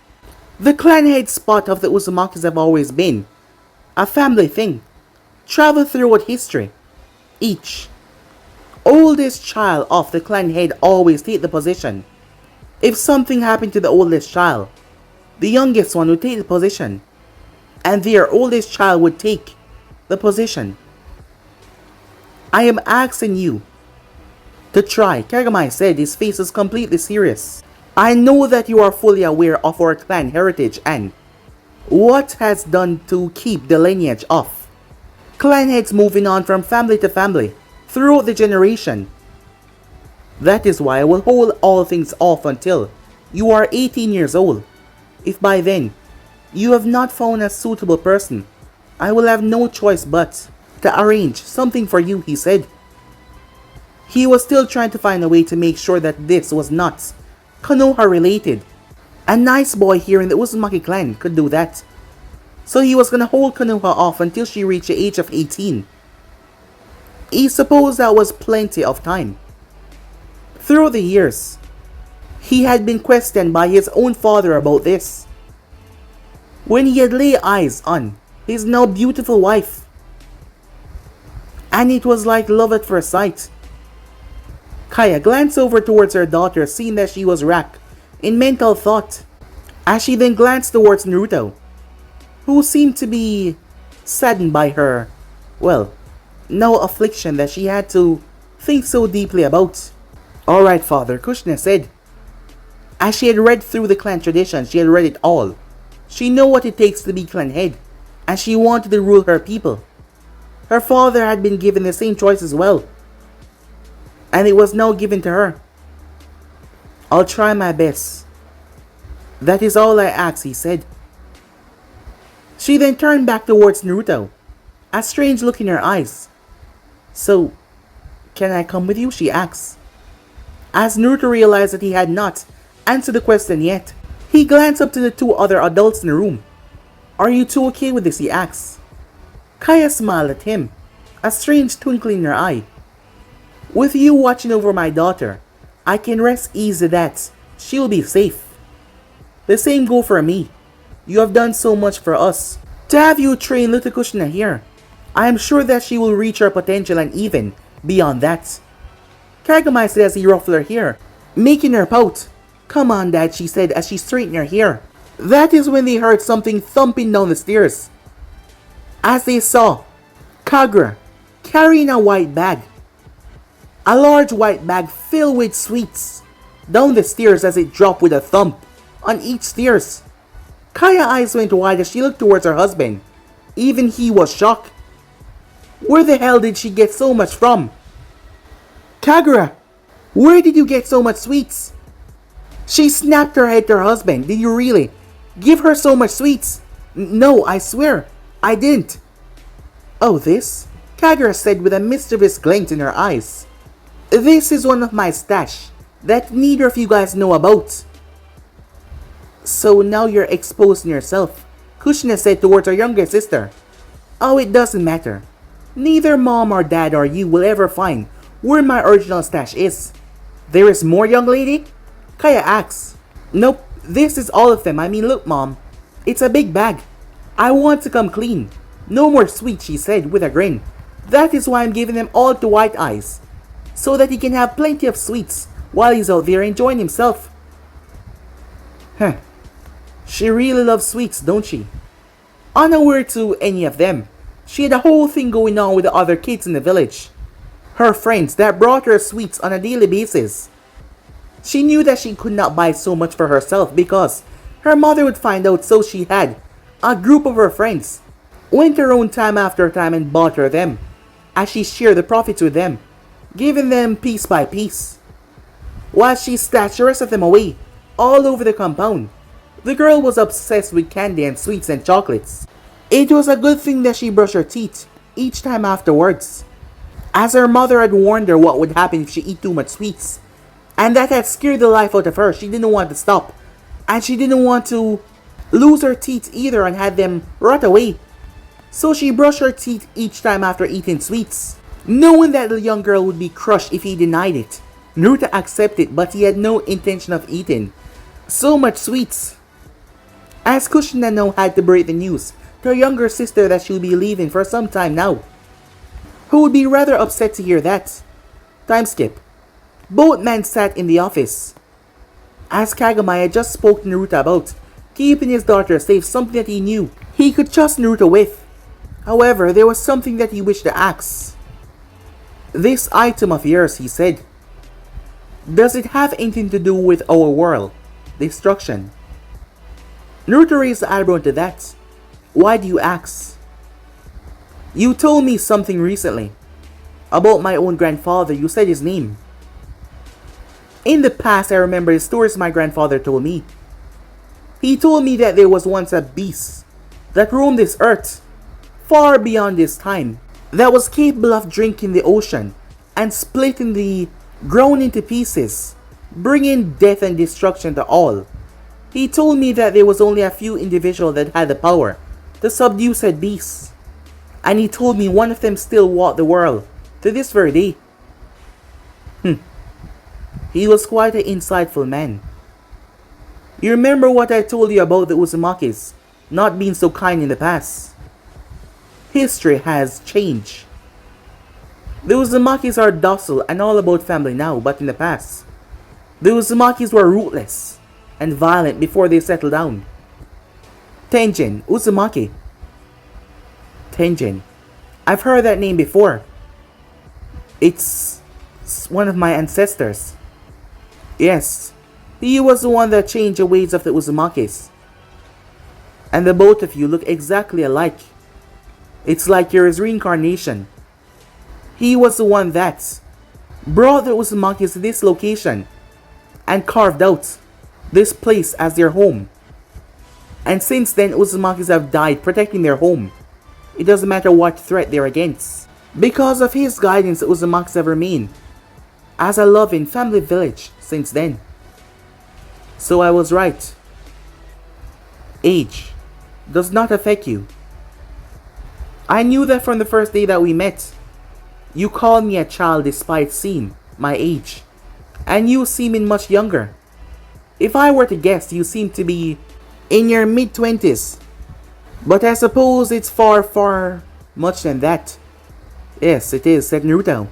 The clan head spot of the Uzumakis have always been a family thing, travel throughout history. Each oldest child of the clan head always take the position. If something happened to the oldest child, the youngest one would take the position, and their oldest child would take the position. I am asking you to try, Kagami said, his face was completely serious. I know that you are fully aware of our clan heritage and what has done to keep the lineage of clan heads moving on from family to family throughout the generation. That is why I will hold all things off until you are 18 years old. If by then you have not found a suitable person, I will have no choice but to arrange something for you, he said. He was still trying to find a way to make sure that this was not Konoha related. A nice boy here in the Uzumaki clan could do that. So he was gonna hold Konoha off until she reached the age of 18. He supposed that was plenty of time. Through the years, he had been questioned by his own father about this. When he had laid eyes on his now beautiful wife, and it was like love at first sight. Kaya glanced over towards her daughter, seeing that she was wrapped in mental thought, as she then glanced towards Naruto, who seemed to be saddened by her, well, no affliction that she had to think so deeply about. Alright, father, Kushina said. As she had read through the clan tradition, she had read it all. She knew what it takes to be clan head, and she wanted to rule her people. Her father had been given the same choice as well, and it was now given to her. I'll try my best. That is all I ask, he said. She then turned back towards Naruto, a strange look in her eyes. So, can I come with you? She asked. As Naruto realized that he had not answered the question yet, he glanced up to the two other adults in the room. Are you two okay with this? He asked. Kaya smiled at him, a strange twinkle in her eye. With you watching over my daughter, I can rest easy that she'll be safe. The same go for me. You have done so much for us. To have you train little Kushina here, I am sure that she will reach her potential and even beyond that. Kagami said as he ruffled her hair, making her pout. Come on, Dad, she said as she straightened her hair. That is when they heard something thumping down the stairs. As they saw Kagura carrying a white bag. A large white bag filled with sweets down the stairs as it dropped with a thump on each stairs. Kaya's eyes went wide as she looked towards her husband. Even he was shocked. Where the hell did she get so much from? Kagura, where did you get so much sweets? She snapped her head to her husband. Did you really give her so much sweets? No, I swear, I didn't. Oh, this? Kagura said with a mischievous glint in her eyes. This is one of my stash that neither of you guys know about. So now you're exposing yourself, Kushina said towards her younger sister. Oh, it doesn't matter. Neither mom or dad or you will ever find where my original stash is. There is more, young lady? Kaya asks. Nope, this is all of them. I mean, look, mom. It's a big bag. I want to come clean. No more sweets, she said with a grin. That is why I'm giving them all to White Eyes, so that he can have plenty of sweets while he's out there enjoying himself. Huh. She really loves sweets, don't she? Unaware to any of them, she had a whole thing going on with the other kids in the village. Her friends that brought her sweets on a daily basis. She knew that she could not buy so much for herself because her mother would find out, so she had a group of her friends went her own time after time and bought her them, as she shared the profits with them, giving them piece by piece. While she stashed the rest of them away all over the compound, the girl was obsessed with candy and sweets and chocolates. It was a good thing that she brushed her teeth each time afterwards. as her mother had warned her what would happen if she ate too much sweets. And that had scared the life out of her. She didn't want to stop. And she didn't want to lose her teeth either and had them rot away. So she brushed her teeth each time after eating sweets, knowing that the young girl would be crushed if he denied it. Naruto accepted, but he had no intention of eating so much sweets. As Kushina now had to break the news to her younger sister that she would be leaving for some time now, who would be rather upset to hear that. Time skip. Both men sat in the office. As Kagami had just spoke to Naruto about keeping his daughter safe, something that he knew he could trust Naruto with. However, there was something that he wished to ask. This item of yours, he said, does it have anything to do with our world? Destruction. Naruto raised the eyebrow to that. Why do you ask? You told me something recently. About my own grandfather, you said his name. In the past, I remember the stories my grandfather told me. He told me that there was once a beast that roamed this earth, far beyond this time, that was capable of drinking the ocean and splitting the ground into pieces, bringing death and destruction to all. He told me that there was only a few individuals that had the power to subdue said beasts, and he told me one of them still walked the world to this very day. He was quite an insightful man. You remember what I told you about the Uzumakis not being so kind in the past? History has changed. The Uzumakis are docile and all about family now, but in the past, the Uzumakis were ruthless and violent before they settled down. Tenjin, Uzumaki. Tenjin. I've heard that name before. It's one of my ancestors. Yes, he was the one that changed the ways of the Uzumakis. And the both of you look exactly alike. It's like you're his reincarnation. He was the one that brought the Uzumakis to this location and carved out this place as their home. And since then, Uzumakis have died protecting their home. It doesn't matter what threat they're against. Because of his guidance, the Uzumakis have remained as a loving family village since then. So I was right. Age does not affect you. I knew that from the first day that we met. You called me a child despite seeing my age, and you seeming much younger. If I were to guess, you seem to be in your mid-20s. But I suppose it's far much than that. Yes, it is, said Naruto.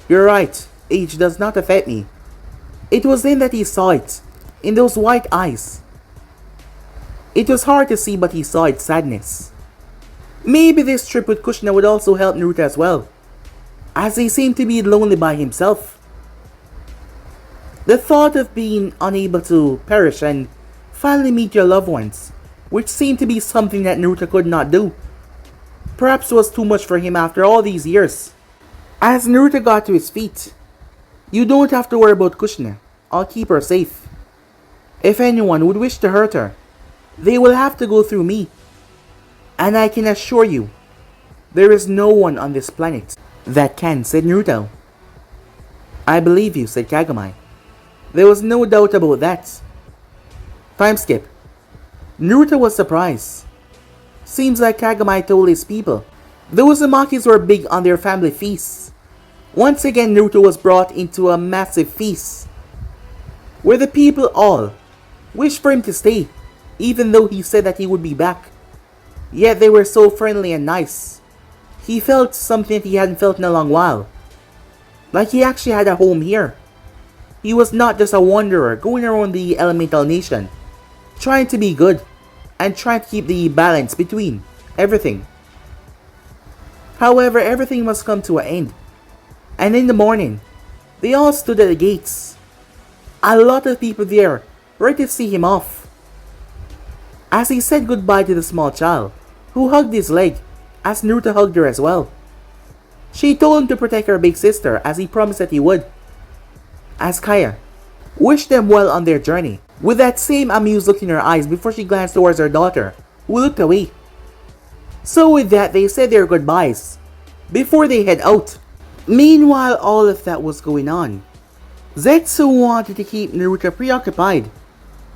You're right, age does not affect me. It was then that he saw it, in those white eyes. It was hard to see, but he saw its sadness. Maybe this trip with Kushina would also help Naruto as well, as he seemed to be lonely by himself. The thought of being unable to perish and finally meet your loved ones, which seemed to be something that Naruto could not do, perhaps was too much for him after all these years. As Naruto got to his feet, you don't have to worry about Kushina. I'll keep her safe. If anyone would wish to hurt her, they will have to go through me. And I can assure you, there is no one on this planet that can, said Naruto. I believe you, said Kagami. There was no doubt about that. Time skip. Naruto was surprised. Seems like Kagami told his people the Uzumakis were big on their family feasts. Once again, Naruto was brought into a massive feast, where the people all wished for him to stay, even though he said that he would be back. Yet they were so friendly and nice. He felt something that he hadn't felt in a long while. Like he actually had a home here. He was not just a wanderer going around the elemental nation, trying to be good, and trying to keep the balance between everything. However, everything must come to an end. And in the morning, they all stood at the gates. A lot of people there, ready to see him off. As he said goodbye to the small child, who hugged his leg, as Naruto hugged her as well. She told him to protect her big sister, as he promised that he would. As Kaya wished them well on their journey, with that same amused look in her eyes before she glanced towards her daughter, who looked away. So with that, they said their goodbyes before they head out Meanwhile, all of that was going on. Zetsu wanted to keep Naruto preoccupied.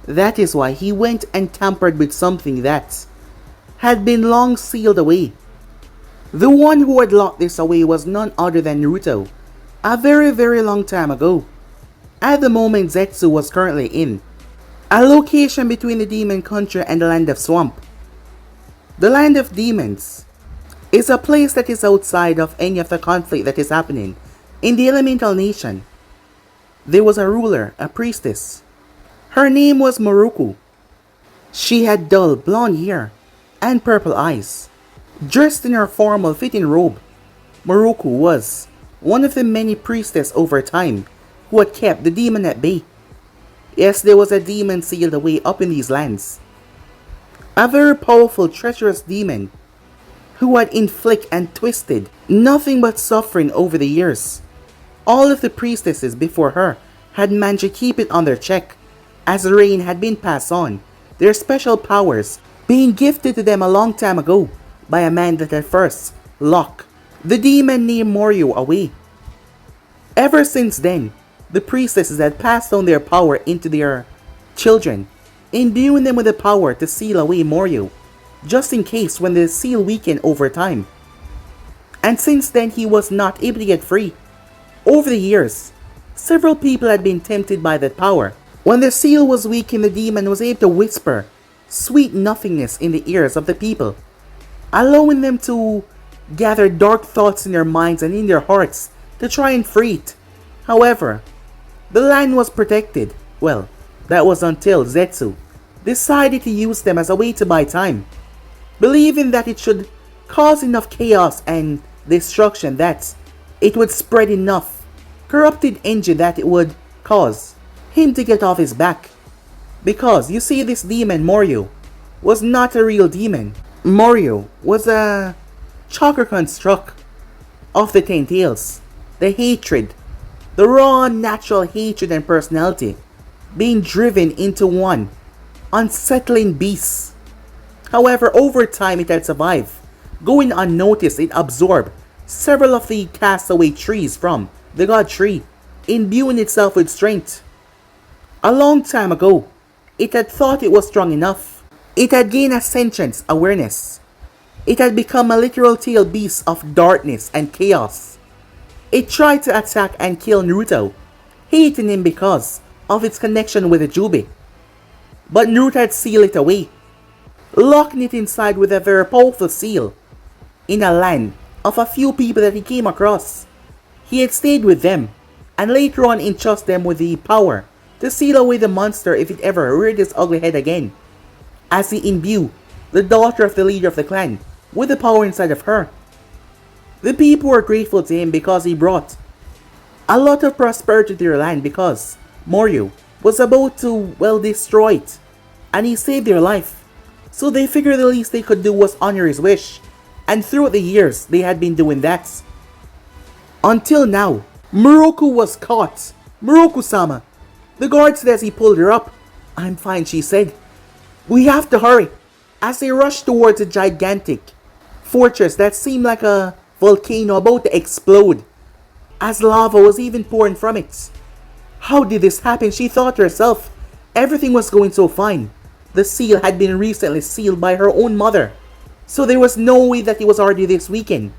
That is why he went and tampered with something that had been long sealed away. The one who had locked this away was none other than Naruto, a very long time ago. At the moment Zetsu was currently in, a location between the demon country and the land of swamp. The land of demons is a place that is outside of any of the conflict that is happening in the elemental nation. There was a ruler, a priestess. Her name was Moroku. She had dull blonde hair and purple eyes. Dressed in her formal fitting robe, Moroku was one of the many priestesses over time who had kept the demon at bay. Yes, there was a demon sealed away up in these lands. A very powerful, treacherous demon who had inflicted and twisted nothing but suffering over the years. All of the priestesses before her had managed to keep it under check, as the reign had been passed on, their special powers being gifted to them a long time ago by a man that had first locked the demon named Moryo away. Ever since then, the priestesses had passed on their power into their children, imbuing them with the power to seal away Moryo, just in case when the seal weakened over time. And since then he was not able to get free. Over the years, several people had been tempted by that power. When the seal was weakened, the demon was able to whisper sweet nothingness in the ears of the people, allowing them to gather dark thoughts in their minds and in their hearts to try and free it. However, the land was protected. Well, that was until Zetsu decided to use them as a way to buy time, believing that it should cause enough chaos and destruction that it would spread enough corrupted energy that it would cause him to get off his back. Because you see, this demon Moryo was not a real demon. Moryo was a chakra construct of the Ten Tails. The hatred, the raw natural hatred and personality being driven into one unsettling beast. However, over time it had survived. Going unnoticed, it absorbed several of the castaway trees from the God Tree, imbuing itself with strength. A long time ago, it had thought it was strong enough. It had gained a sentience awareness. It had become a literal tail beast of darkness and chaos. It tried to attack and kill Naruto, hating him because of its connection with the Jubi. But Naruto had sealed it away, locking it inside with a very powerful seal. In a land of a few people that he came across, he had stayed with them, and later on entrusted them with the power to seal away the monster if it ever reared its ugly head again, as he imbued the daughter of the leader of the clan with the power inside of her. The people were grateful to him because he brought a lot of prosperity to their land, because Moryo was about to, well, destroy it, and he saved their life. So they figured the least they could do was honor his wish, and throughout the years they had been doing that. Until now, Moroku was caught. Moroku-sama. The guard said as he pulled her up, "I'm fine," she said. "We have to hurry," as they rushed towards a gigantic fortress that seemed like a volcano about to explode, as lava was even pouring from it. How did this happen? She thought to herself. Everything was going so fine. The seal had been recently sealed by her own mother, so there was no way that it was already this weekend.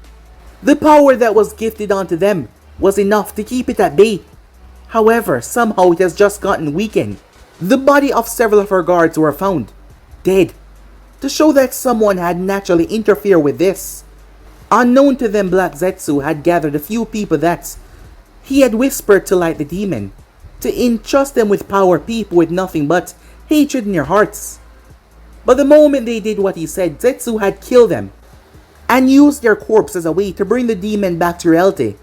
The power that was gifted onto them was enough to keep it at bay. However, somehow it has just gotten weakened. The body of several of her guards were found dead, to show that someone had naturally interfered with this. Unknown to them, Black Zetsu had gathered a few people that he had whispered to like the demon, to entrust them with power, people with nothing but hatred in their hearts. But the moment they did what he said, Zetsu had killed them and used their corpse as a way to bring the demon back to reality,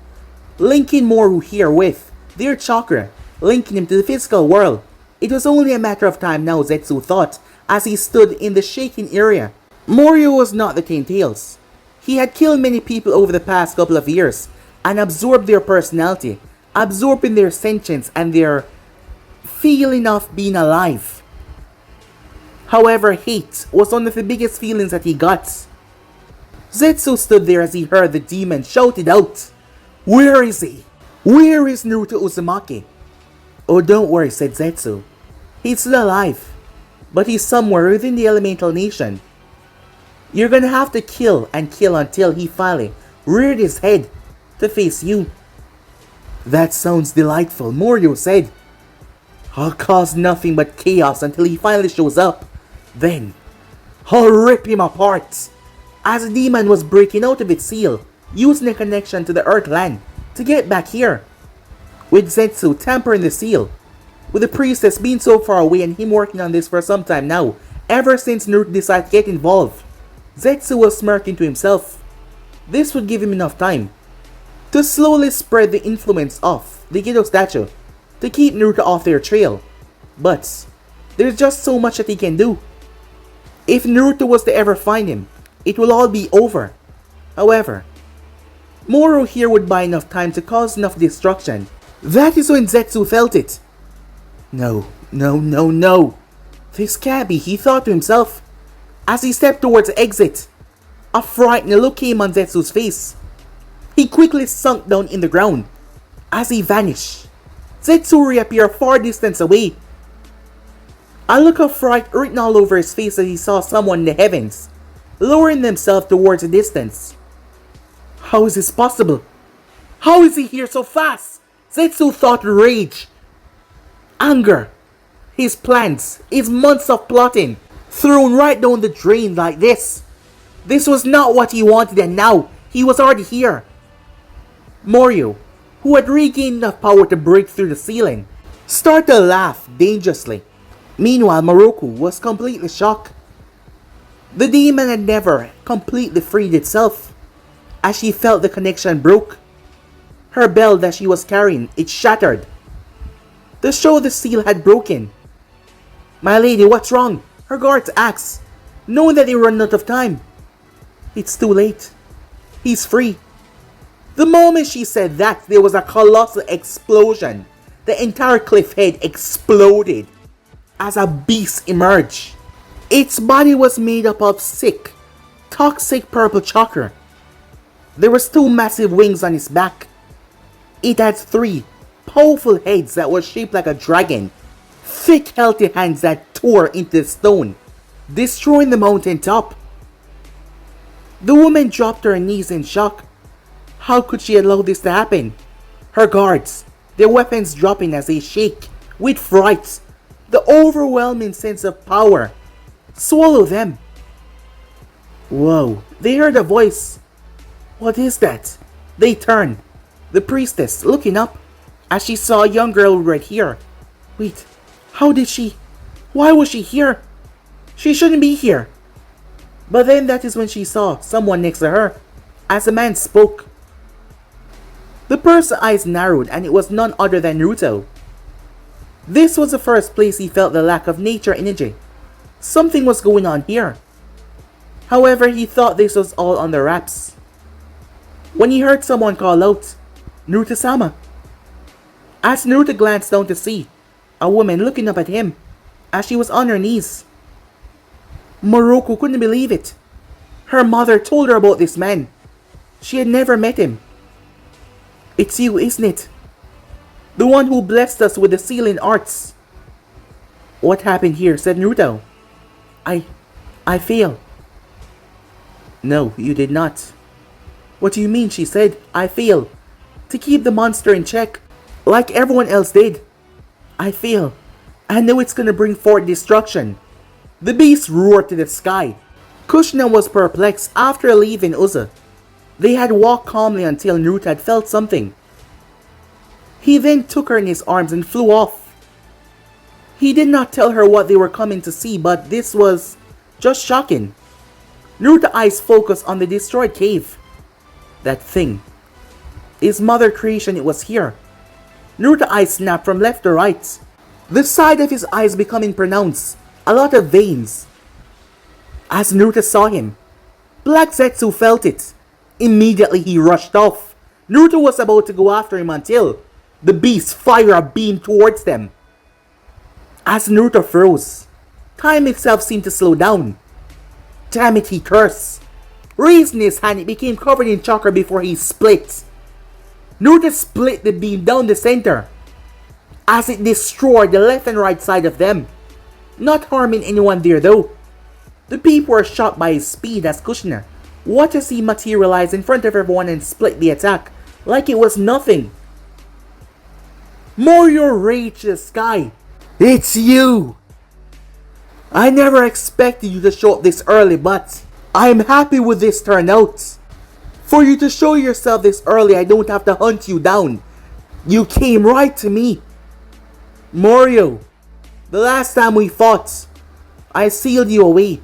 linking Moryo here with their chakra, linking him to the physical world. It was only a matter of time now, Zetsu thought, as he stood in the shaking area. Moryo was not the Ten Tails. He had killed many people over the past couple of years and absorbed their personality, absorbing their sentience and their feeling of being alive. However, hate was one of the biggest feelings that he got. Zetsu stood there as he heard the demon shouted out, Where is he? Where is Naruto Uzumaki? Oh, don't worry, said Zetsu. He's still alive, but he's somewhere within the elemental nation. You're gonna have to kill and kill until he finally reared his head to face you. That sounds delightful, Moryo said. I'll cause nothing but chaos until he finally shows up. Then, I'll rip him apart. As the demon was breaking out of its seal, using a connection to the Earthland to get back here. With Zetsu tampering the seal, with the priestess being so far away and him working on this for some time now, ever since Naruto decided to get involved, Zetsu was smirking to himself. This would give him enough time to slowly spread the influence of the Gedo statue to keep Naruto off their trail. But there's just so much that he can do. If Naruto was to ever find him, it will all be over. However, Moryo here would buy enough time to cause enough destruction. That is when Zetsu felt it. No. This can't be, he thought to himself. As he stepped towards the exit, a frightened look came on Zetsu's face. He quickly sunk down in the ground. As he vanished, Zetsu reappeared far distance away. A look of fright written all over his face as he saw someone in the heavens, lowering themselves towards the distance. How is this possible? How is he here so fast? Zetsu thought with rage. Anger, his plans, his months of plotting, thrown right down the drain like this. This was not what he wanted, and now he was already here. Moryo, who had regained enough power to break through the ceiling, started to laugh dangerously. Meanwhile, Moroku was completely shocked. The demon had never completely freed itself. As she felt the connection broke, her bell that she was carrying, it shattered. To show the seal had broken. My lady, what's wrong? Her guards asked, knowing that they run out of time. It's too late. He's free. The moment she said that, there was a colossal explosion. The entire cliff head exploded as a beast emerged. Its body was made up of sick, toxic purple chakra. There was 2 massive wings on its back. It had 3 powerful heads that were shaped like a dragon. Thick, healthy hands that tore into the stone, destroying the mountain top. The woman dropped to her knees in shock. How could she allow this to happen? Her guards, their weapons dropping as they shake with fright. The overwhelming sense of power swallowed them. Whoa, they heard a voice. What is that? They turned. The priestess, looking up, as she saw a young girl right here. Wait, how did she? Why was she here? She shouldn't be here. But then that is when she saw someone next to her, as a man spoke. The person's eyes narrowed, and it was none other than Naruto. This was the first place he felt the lack of nature energy. Something was going on here. However, he thought this was all under wraps. When he heard someone call out, Naruto-sama. As Naruto glanced down to see a woman looking up at him as she was on her knees. Moroku couldn't believe it. Her mother told her about this man. She had never met him. It's you, isn't it? The one who blessed us with the sealing arts. What happened here? Said Naruto. I failed. No, you did not. What do you mean? She said. I failed. To keep the monster in check, like everyone else did. I failed. I know it's gonna bring forth destruction. The beast roared to the sky. Kushina was perplexed after leaving Uza. They had walked calmly until Naruto had felt something. He then took her in his arms and flew off. He did not tell her what they were coming to see, but this was just shocking. Naruto's eyes focused on the destroyed cave. That thing. His mother creation, it was here. Naruto's eyes snapped from left to right. The side of his eyes becoming pronounced. A lot of veins. As Naruto saw him, Black Zetsu felt it. Immediately he rushed off. Naruto was about to go after him until the beast fired a beam towards them. As Naruto froze, time itself seemed to slow down. Damn it, he cursed. Raising his hand, it became covered in chakra before he split. Naruto split the beam down the center as it destroyed the left and right side of them, not harming anyone there though. The people were shocked by his speed as Kushina watched as he materialized in front of everyone and split the attack like it was nothing. Moryo raged to the sky. It's you! I never expected you to show up this early, but I am happy with this turnout. For you to show yourself this early, I don't have to hunt you down. You came right to me. Moryo, the last time we fought, I sealed you away.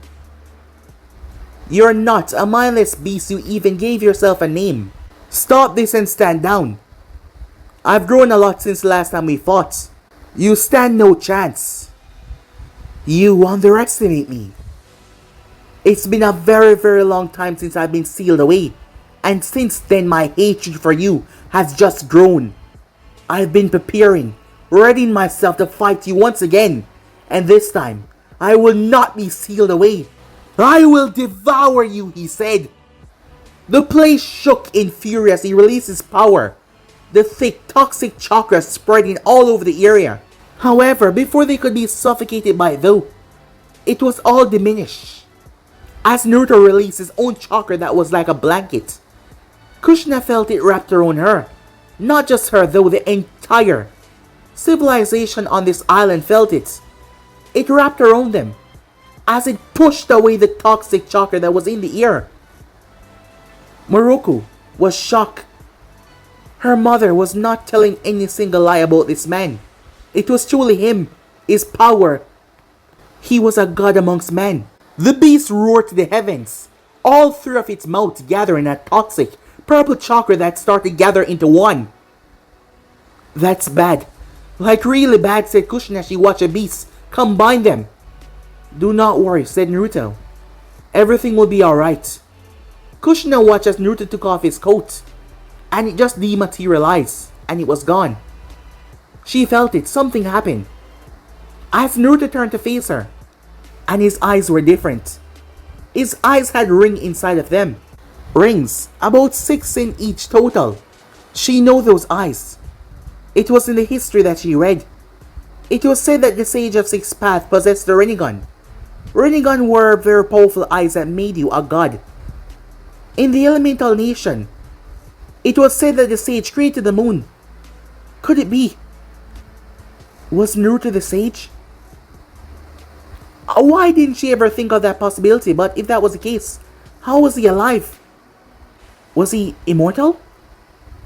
You're not a mindless beast, you even gave yourself a name. Stop this and stand down. I've grown a lot since the last time we fought. You stand no chance. You underestimate me. It's been a very long time since I've been sealed away. And since then my hatred for you has just grown. I've been preparing, readying myself to fight you once again. And this time, I will not be sealed away. I will devour you, he said. The place shook in fury as he released his power, the thick toxic chakra spreading all over the area. However, before they could be suffocated by it though, it was all diminished. As Naruto released his own chakra that was like a blanket, Kushina felt it wrapped around her. Not just her though, the entire civilization on this island felt it. It wrapped around them as it pushed away the toxic chakra that was in the air. Moroku was shocked. Her mother was not telling any single lie about this man. It was truly him, his power. He was a god amongst men. The beast roared to the heavens, all three of its mouth gathering a toxic purple chakra that started to gather into one. That's bad. Like really bad, said Kushina as she watched a beast combine them. Do not worry, said Naruto. Everything will be alright. Kushina watched as Naruto took off his coat, and it just dematerialized, and it was gone. She felt it, something happened. As Naruto turned to face her, and his eyes were different. His eyes had rings inside of them. Rings, about 6 in each total. She knew those eyes. It was in the history that she read. It was said that the Sage of Six Paths possessed the Rinnegan. Rinnegan were very powerful eyes that made you a god. In the elemental nation, it was said that the sage created the moon. Could it be? Was Naruto the sage? Why didn't she ever think of that possibility? But if that was the case, how was he alive? Was he immortal?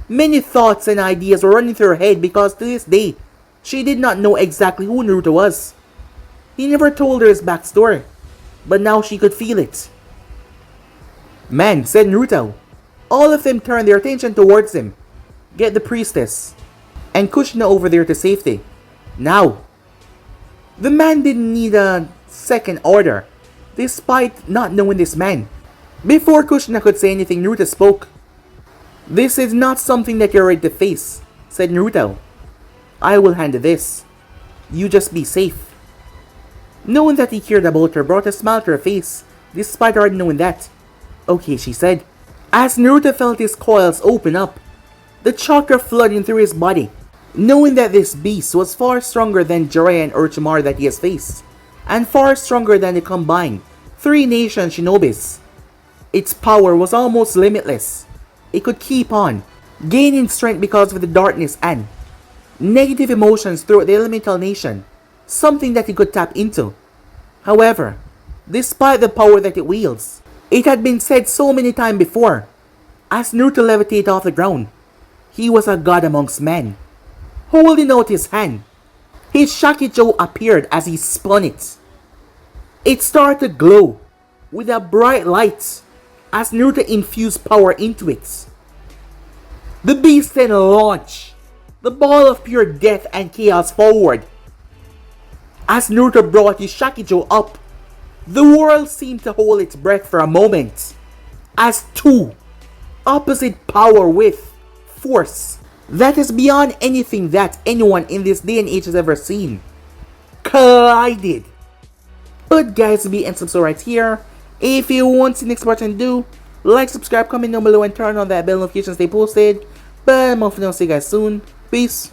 Many thoughts and ideas were running through her head because to this day, she did not know exactly who Naruto was. He never told her his backstory, but now she could feel it. Man, said Naruto. All of them turned their attention towards him. Get the priestess and Kushina over there to safety. Now. The man didn't need a second order, despite not knowing this man. Before Kushina could say anything, Naruto spoke. This is not something that you're ready to face, said Naruto. I will handle this. You just be safe. Knowing that he cared about her brought a smile to her face, despite already knowing that. Okay, she said. As Naruto felt his coils open up, the chakra flooding through his body, knowing that this beast was far stronger than Jiraiya and Orochimaru that he has faced, and far stronger than the combined 3 nation shinobis. Its power was almost limitless. It could keep on gaining strength because of the darkness and negative emotions throughout the elemental nation, something that he could tap into. However, despite the power that it wields, it had been said so many times before, as Naruto levitated off the ground, he was a god amongst men. Holding out his hand, his Shakijo appeared as he spun it. It started to glow with a bright light as Naruto infused power into it. The beast then launched the ball of pure death and chaos forward. As Naruto brought his Shakijo up, the world seemed to hold its breath for a moment as 2 opposite power with force that is beyond anything that anyone in this day and age has ever seen collided. But guys, be and subscribe right here. If you want to see the next part and do, like, subscribe, comment down below and turn on that bell notification stay posted But I'm off now, see you guys soon. Peace.